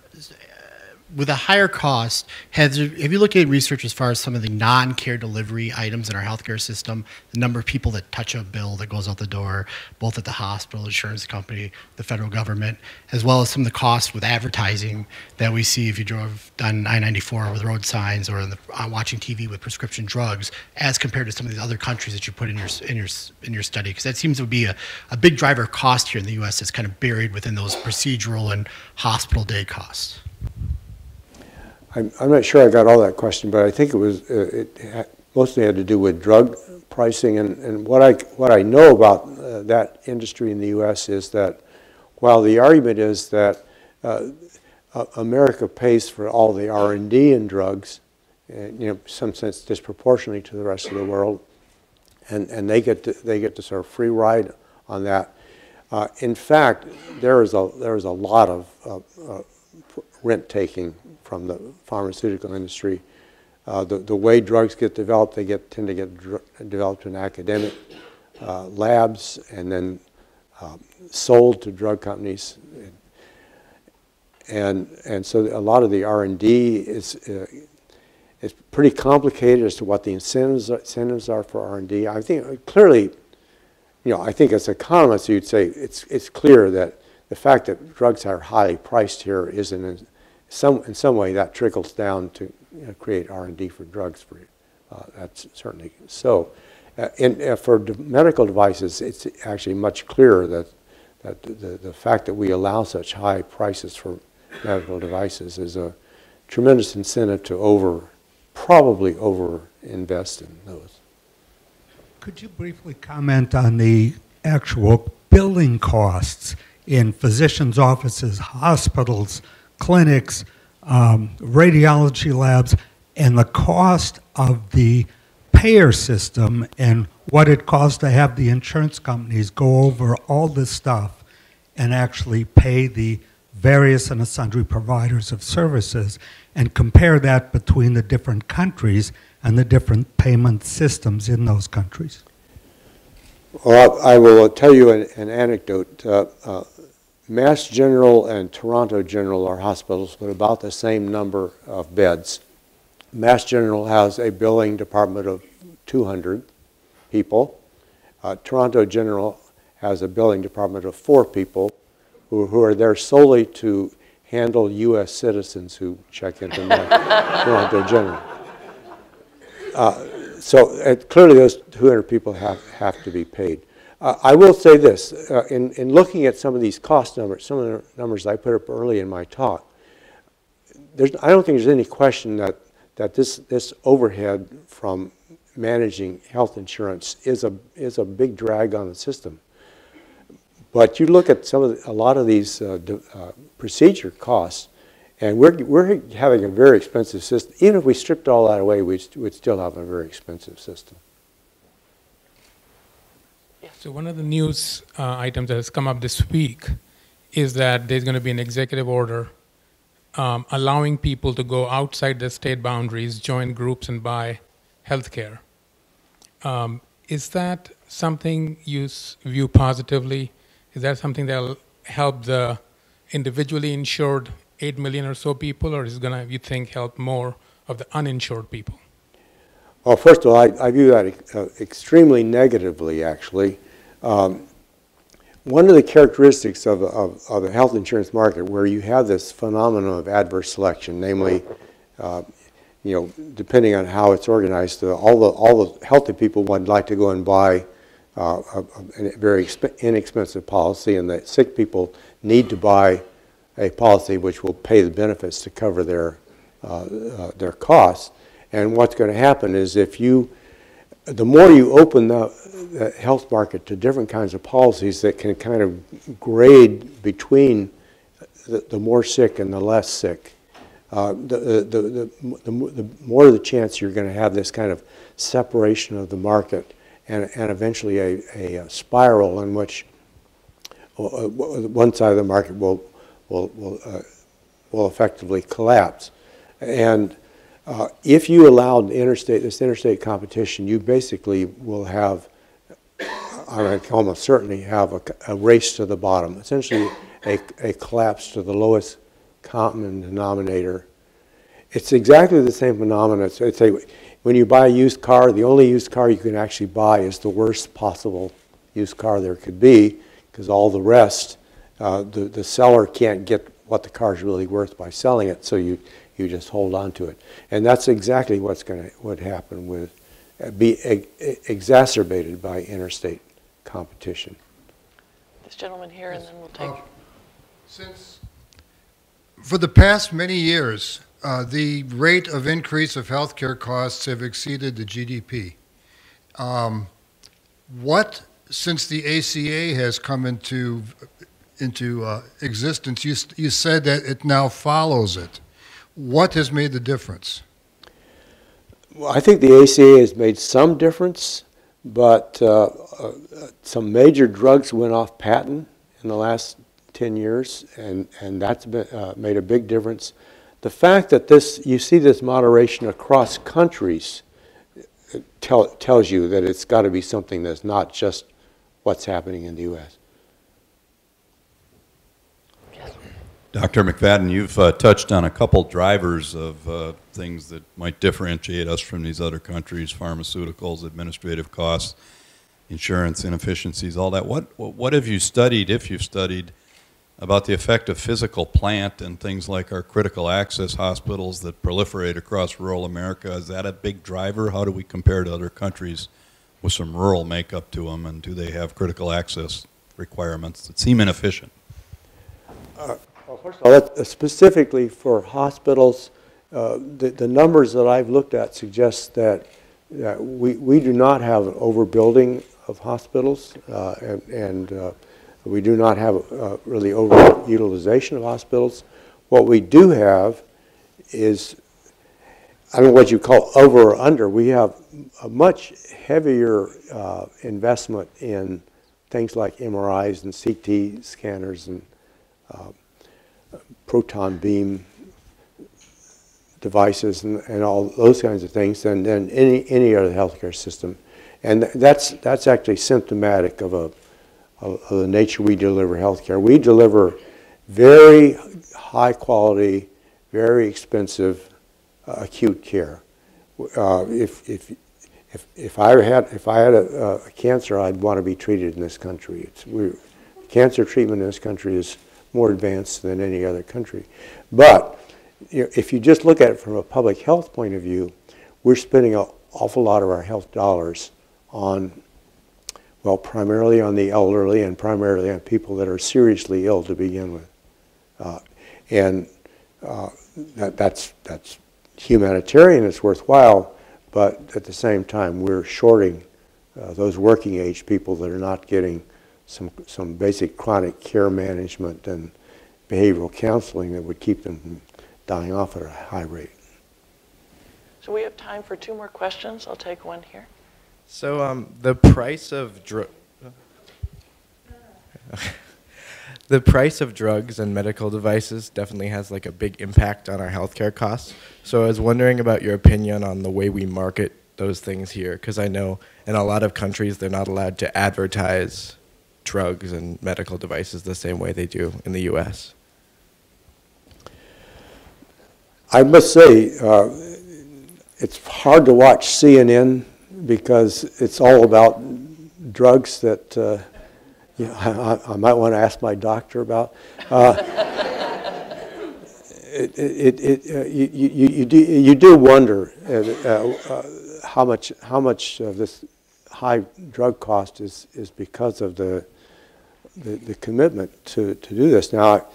With a higher cost, have you looked at research as far as some of the non-care delivery items in our healthcare system, the number of people that touch a bill that goes out the door, both at the hospital, insurance company, the federal government, as well as some of the costs with advertising that we see if you drove down I-94 with road signs or watching TV with prescription drugs, as compared to some of these other countries that you put in your study? Because that seems to be a big driver of cost here in the U.S. that's kind of buried within those procedural and hospital day costs. I'm not sure I got all that question, but I think it was mostly had to do with drug pricing. And what I know about that industry in the U.S. is that while the argument is that America pays for all the R&D in drugs, in some sense disproportionately to the rest of the world, and they get to sort of free ride on that. In fact, there is a lot of rent taking from the pharmaceutical industry. The way drugs get developed, they tend to get developed in academic labs and then sold to drug companies. And so a lot of the R&D is pretty complicated as to what the incentives are for R&D. I think clearly, I think as economists you'd say it's clear that the fact that drugs are highly priced here is in some way that trickles down to create R&D for drugs. That's certainly so. For medical devices, it's actually much clearer that the fact that we allow such high prices for medical devices is a tremendous incentive to probably over invest in those. Could you briefly comment on the actual billing costs in physicians' offices, hospitals, clinics, radiology labs, and the cost of the payer system and what it costs to have the insurance companies go over all this stuff and actually pay the various and sundry providers of services, and compare that between the different countries and the different payment systems in those countries? Well, I will tell you an anecdote. Mass General and Toronto General are hospitals with about the same number of beds. Mass General has a billing department of 200 people. Toronto General has a billing department of 4 people who are there solely to handle U.S. citizens who check into Toronto General. So clearly those 200 people have to be paid. I will say this, in looking at some of these cost numbers, some of the numbers I put up early in my talk, I don't think there's any question that this overhead from managing health insurance is a big drag on the system. But you look at a lot of these procedure costs, and we're having a very expensive system. Even if we stripped all that away, we'd still have a very expensive system. So one of the news items that has come up this week is that there's going to be an executive order allowing people to go outside the state boundaries, join groups, and buy health care. Is that something you view positively? Is that something that will help the individually insured 8 million or so people, or is it going to, you think, help more of the uninsured people? Well, first of all, I view that extremely negatively, actually. One of the characteristics of the health insurance market where you have this phenomenon of adverse selection, namely, depending on how it's organized, all the healthy people would like to go and buy a very inexpensive policy, and the sick people need to buy a policy which will pay the benefits to cover their costs. And what's going to happen is the more you open the health market to different kinds of policies that can kind of grade between the more sick and the less sick, the more the chance you're going to have this kind of separation of the market and eventually a spiral in which one side of the market will will effectively collapse. And if you allowed this interstate competition, you basically will have, I would almost certainly have a race to the bottom, essentially a collapse to the lowest common denominator. It's exactly the same phenomenon. So it's when you buy a used car, the only used car you can actually buy is the worst possible used car there could be, because all the rest, the seller can't get what the car is really worth by selling it, so you just hold on to it. And that's exactly what happen with, be exacerbated by interstate competition. This gentleman here, and then we'll take. Since for the past many years, the rate of increase of healthcare costs have exceeded the GDP. Since the ACA has come into existence, you said that it now follows it. What has made the difference? Well, I think the ACA has made some difference, but some major drugs went off patent in the last 10 years, and that's been, made a big difference. The fact that you see this moderation across countries tells you that it's got to be something that's not just what's happening in the U.S. Dr. McFadden, you've touched on a couple drivers of things that might differentiate us from these other countries: pharmaceuticals, administrative costs, insurance inefficiencies, all that. What have you studied, if you've studied, about the effect of physical plant and things like our critical access hospitals that proliferate across rural America? Is that a big driver? How do we compare to other countries with some rural makeup to them, and do they have critical access requirements that seem inefficient? Well, first of all, specifically for hospitals, the numbers that I've looked at suggest that we do not have an overbuilding of hospitals, and we do not have really overutilization of hospitals. What we do have is, I don't know what you call over or under. We have a much heavier investment in things like MRIs and CT scanners and proton beam devices and all those kinds of things than any other healthcare system. And that's actually symptomatic of the nature we deliver healthcare. We deliver very high quality, very expensive acute care. If I had a cancer, I'd want to be treated in this country. Cancer treatment in this country is more advanced than any other country. But if you just look at it from a public health point of view, we're spending an awful lot of our health dollars on, well, primarily on the elderly and primarily on people that are seriously ill to begin with. That's humanitarian, it's worthwhile, but at the same time we're shorting those working age people that are not getting some basic chronic care management and behavioral counseling that would keep them from dying off at a high rate. So we have time for 2 more questions. I'll take one here. So the price of the price of drugs and medical devices definitely has like a big impact on our healthcare costs. So I was wondering about your opinion on the way we market those things here, because I know in a lot of countries they're not allowed to advertise drugs and medical devices the same way they do in the U.S. I must say, it's hard to watch CNN because it's all about drugs that I might want to ask my doctor about. You do wonder how much of this high drug cost is because of the commitment to do this. Now,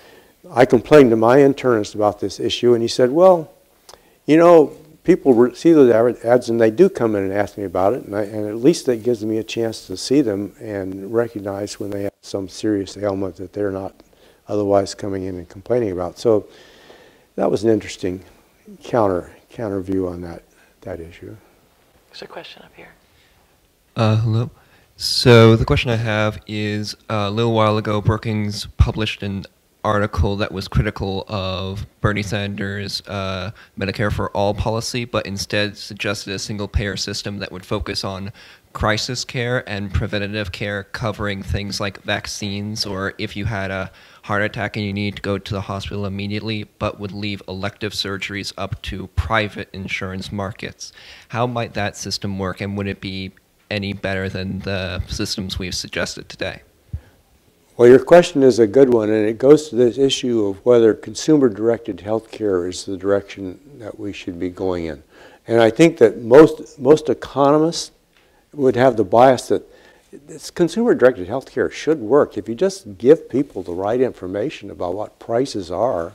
I complained to my internist about this issue, and he said, well, you know, people see those ads and they do come in and ask me about it, and at least that gives me a chance to see them and recognize when they have some serious ailment that they're not otherwise coming in and complaining about. So that was an interesting counter view on that issue. There's a question up here. Hello. So the question I have is, a little while ago, Brookings published an article that was critical of Bernie Sanders' Medicare for All policy, but instead suggested a single-payer system that would focus on crisis care and preventative care, covering things like vaccines, or if you had a heart attack and you need to go to the hospital immediately, but would leave elective surgeries up to private insurance markets. How might that system work, and would it be any better than the systems we've suggested today? Well, your question is a good one, and it goes to this issue of whether consumer-directed health care is the direction that we should be going in. And I think that most economists would have the bias that this consumer-directed health care should work. If you just give people the right information about what prices are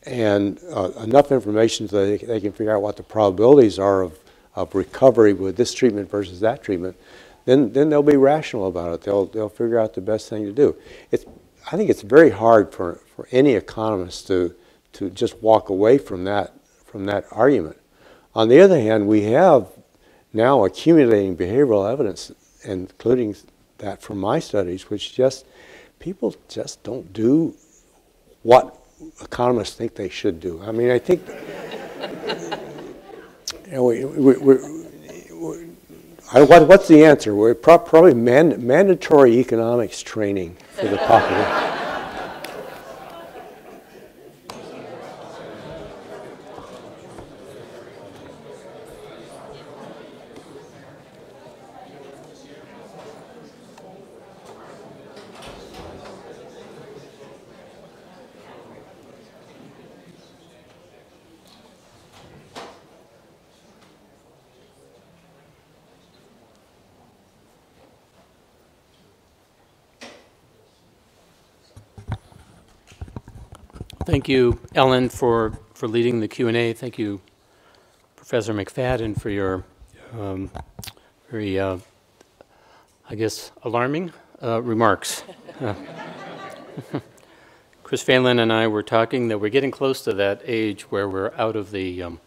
and enough information so that they can figure out what the probabilities are of recovery with this treatment versus that treatment, then they'll be rational about it. They'll figure out the best thing to do. I think it's very hard for any economist to just walk away from that argument. On the other hand, we have now accumulating behavioral evidence, including that from my studies, which people just don't do what economists think they should do. I mean, I think what's the answer? We're probably mandatory economics training for the population. Thank you, Ellen, for leading the Q&A. Thank you, Professor McFadden, for your very, I guess, alarming remarks. Chris Phelan and I were talking that we're getting close to that age where we're out of the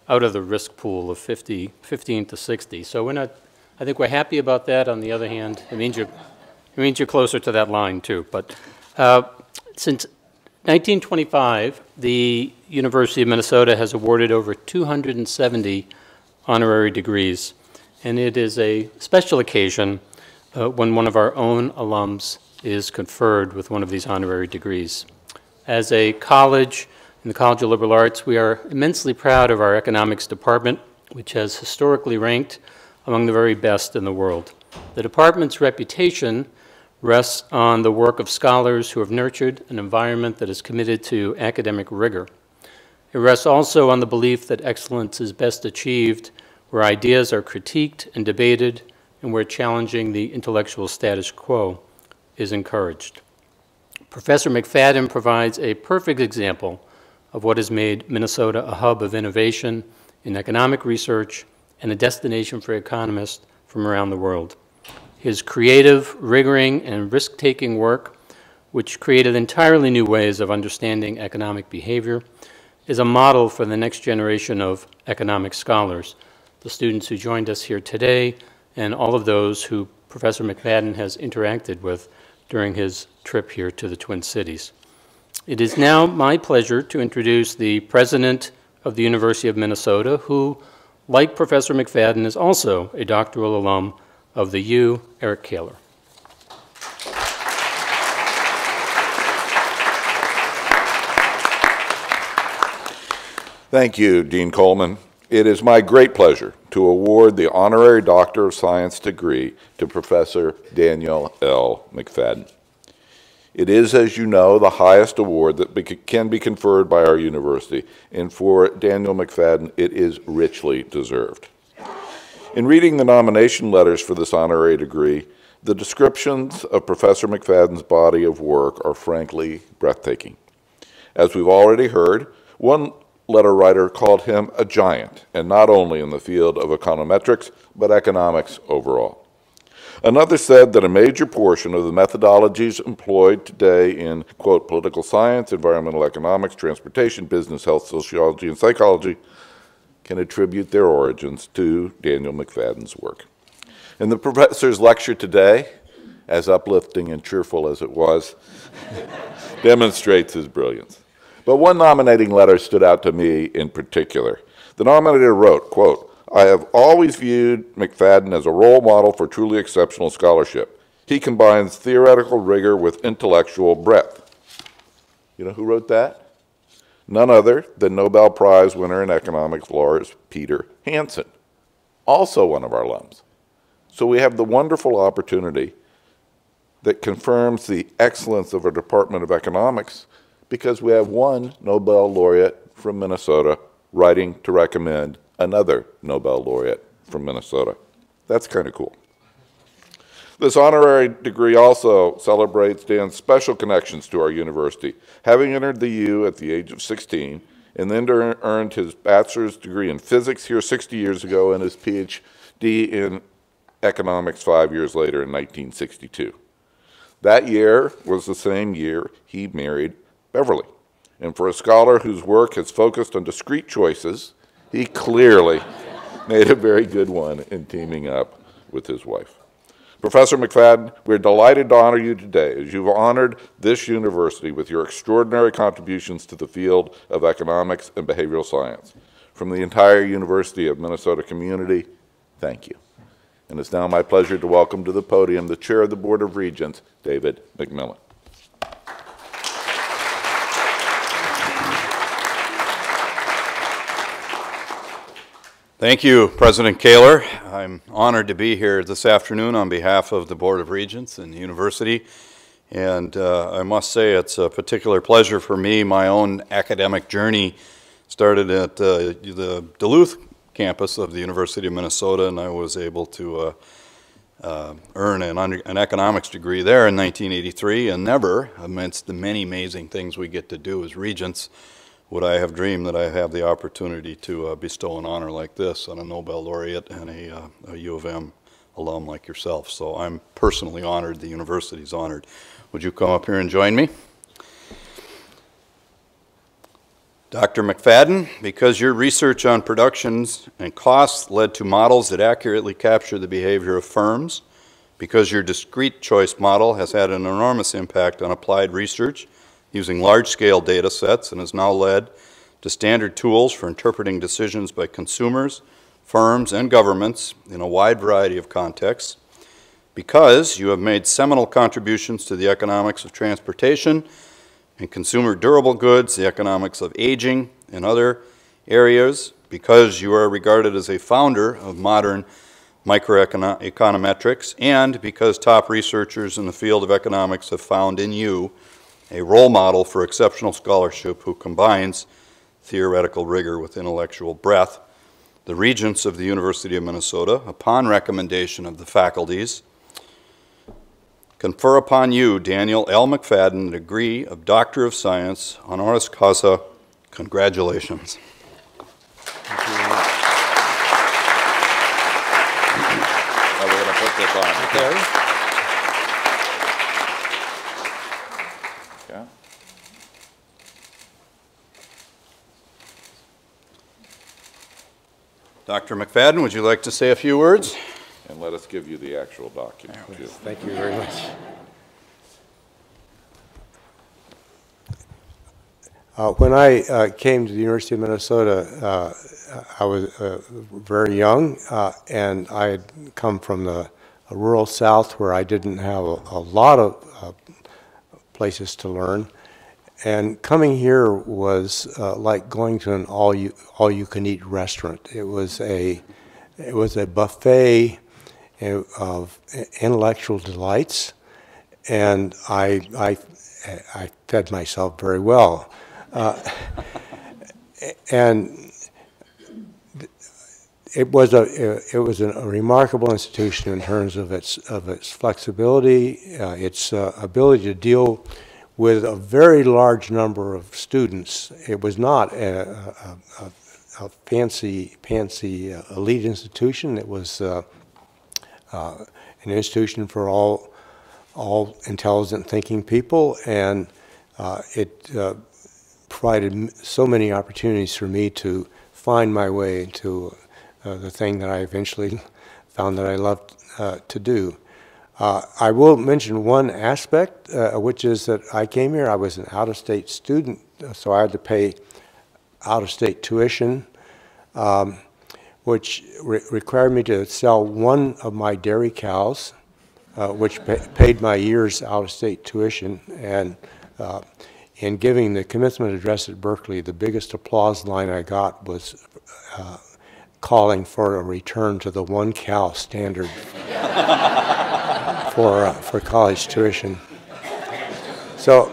risk pool of 15 to 60. So we're not. I think we're happy about that. On the other hand, it means you're closer to that line too. But since 1925, the University of Minnesota has awarded over 270 honorary degrees, and it is a special occasion when one of our own alums is conferred with one of these honorary degrees. As a college, in the College of Liberal Arts, we are immensely proud of our economics department, which has historically ranked among the very best in the world. The department's reputation rests on the work of scholars who have nurtured an environment that is committed to academic rigor. It rests also on the belief that excellence is best achieved where ideas are critiqued and debated and where challenging the intellectual status quo is encouraged. Professor McFadden provides a perfect example of what has made Minnesota a hub of innovation in economic research and a destination for economists from around the world. His creative, rigoring, and risk-taking work, which created entirely new ways of understanding economic behavior, is a model for the next generation of economic scholars, the students who joined us here today, and all of those who Professor McFadden has interacted with during his trip here to the Twin Cities. It is now my pleasure to introduce the president of the University of Minnesota, who, like Professor McFadden, is also a doctoral alum of the U, Eric Kaler. Thank you, Dean Coleman. It is my great pleasure to award the Honorary Doctor of Science degree to Professor Daniel L. McFadden. It is, as you know, the highest award that can be conferred by our university, and for Daniel McFadden, it is richly deserved. In reading the nomination letters for this honorary degree, the descriptions of Professor McFadden's body of work are frankly breathtaking. As we've already heard, one letter writer called him a giant, and not only in the field of econometrics, but economics overall. Another said that a major portion of the methodologies employed today in, quote, political science, environmental economics, transportation, business, health, sociology, and psychology can attribute their origins to Daniel McFadden's work. In the professor's lecture today, as uplifting and cheerful as it was, demonstrates his brilliance. But one nominating letter stood out to me in particular. The nominator wrote, quote, "I have always viewed McFadden as a role model for truly exceptional scholarship. He combines theoretical rigor with intellectual breadth." You know who wrote that? None other than Nobel Prize winner in economics Lars Peter Hansen, also one of our alums. So we have the wonderful opportunity that confirms the excellence of our Department of Economics because we have one Nobel laureate from Minnesota writing to recommend another Nobel laureate from Minnesota. That's kind of cool. This honorary degree also celebrates Dan's special connections to our university, having entered the U at the age of 16 and then earned his bachelor's degree in physics here 60 years ago and his PhD in economics 5 years later in 1962. That year was the same year he married Beverly. And for a scholar whose work has focused on discrete choices, he clearly made a very good one in teaming up with his wife. Professor McFadden, we're delighted to honor you today as you've honored this university with your extraordinary contributions to the field of economics and behavioral science. From the entire University of Minnesota community, thank you. And it's now my pleasure to welcome to the podium the Chair of the Board of Regents, David McMillan. Thank you, President Kaler. I'm honored to be here this afternoon on behalf of the Board of Regents and the university. And I must say it's a particular pleasure for me. My own academic journey started at the Duluth campus of the University of Minnesota, and I was able to earn an economics degree there in 1983, and never, amidst the many amazing things we get to do as regents, would I have dreamed that I have the opportunity to bestow an honor like this on a Nobel laureate and a U of M alum like yourself. So I'm personally honored, the university's honored. Would you come up here and join me? Dr. McFadden, because your research on productions and costs led to models that accurately capture the behavior of firms, because your discrete choice model has had an enormous impact on applied research, using large-scale data sets and has now led to standard tools for interpreting decisions by consumers, firms, and governments in a wide variety of contexts, because you have made seminal contributions to the economics of transportation and consumer durable goods, the economics of aging, and other areas, because you are regarded as a founder of modern microeconometrics, and because top researchers in the field of economics have found in you a role model for exceptional scholarship who combines theoretical rigor with intellectual breadth. The Regents of the University of Minnesota, upon recommendation of the faculties, confer upon you, Daniel L. McFadden, the degree of Doctor of Science, honoris causa. Congratulations. Now we're going to put this on. Okay. Yeah. Dr. McFadden, would you like to say a few words? And let us give you the actual document, too. Thank you very much. When I came to the University of Minnesota, I was very young, and I had come from the rural South where I didn't have a lot of places to learn. And coming here was like going to an all-you-can-eat restaurant. It was a buffet of intellectual delights, and I fed myself very well. And it was a remarkable institution in terms of its flexibility, its ability to deal with a very large number of students. It was not a fancy elite institution. It was an institution for all intelligent thinking people, and it provided so many opportunities for me to find my way into the thing that I eventually found that I loved to do. I will mention one aspect, which is that I came here, I was an out-of-state student, so I had to pay out-of-state tuition, which required me to sell one of my dairy cows, which paid my year's out-of-state tuition. And in giving the commencement address at Berkeley, the biggest applause line I got was calling for a return to the one cow standard for college tuition. So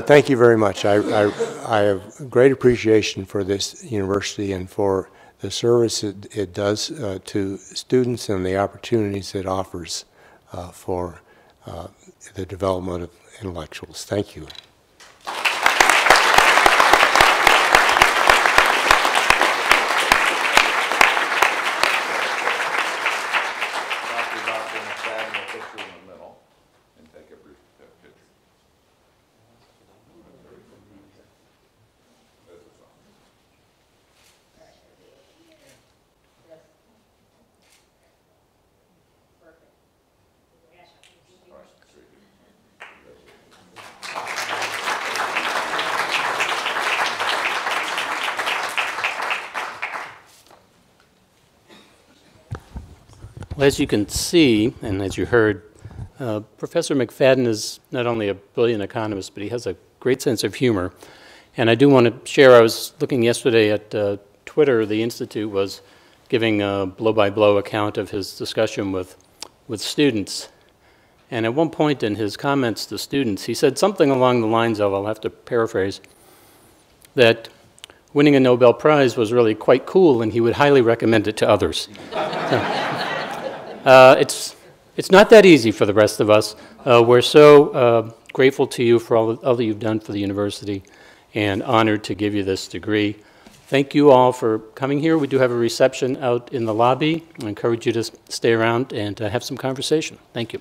thank you very much. I have great appreciation for this university and for the service it does to students and the opportunities it offers for the development of intellectuals. Thank you. Dr. McFadden will put you in the middle and take a brief picture. Well, as you can see, and as you heard, Professor McFadden is not only a brilliant economist, but he has a great sense of humor. And I do want to share, I was looking yesterday at Twitter, the Institute was giving a blow-by-blow account of his discussion with students. And at one point in his comments to students, he said something along the lines of, I'll have to paraphrase, that winning a Nobel Prize was really quite cool and he would highly recommend it to others. It's not that easy for the rest of us. We're so grateful to you for all that you've done for the university and honored to give you this degree. Thank you all for coming here. We do have a reception out in the lobby. I encourage you to stay around and have some conversation. Thank you.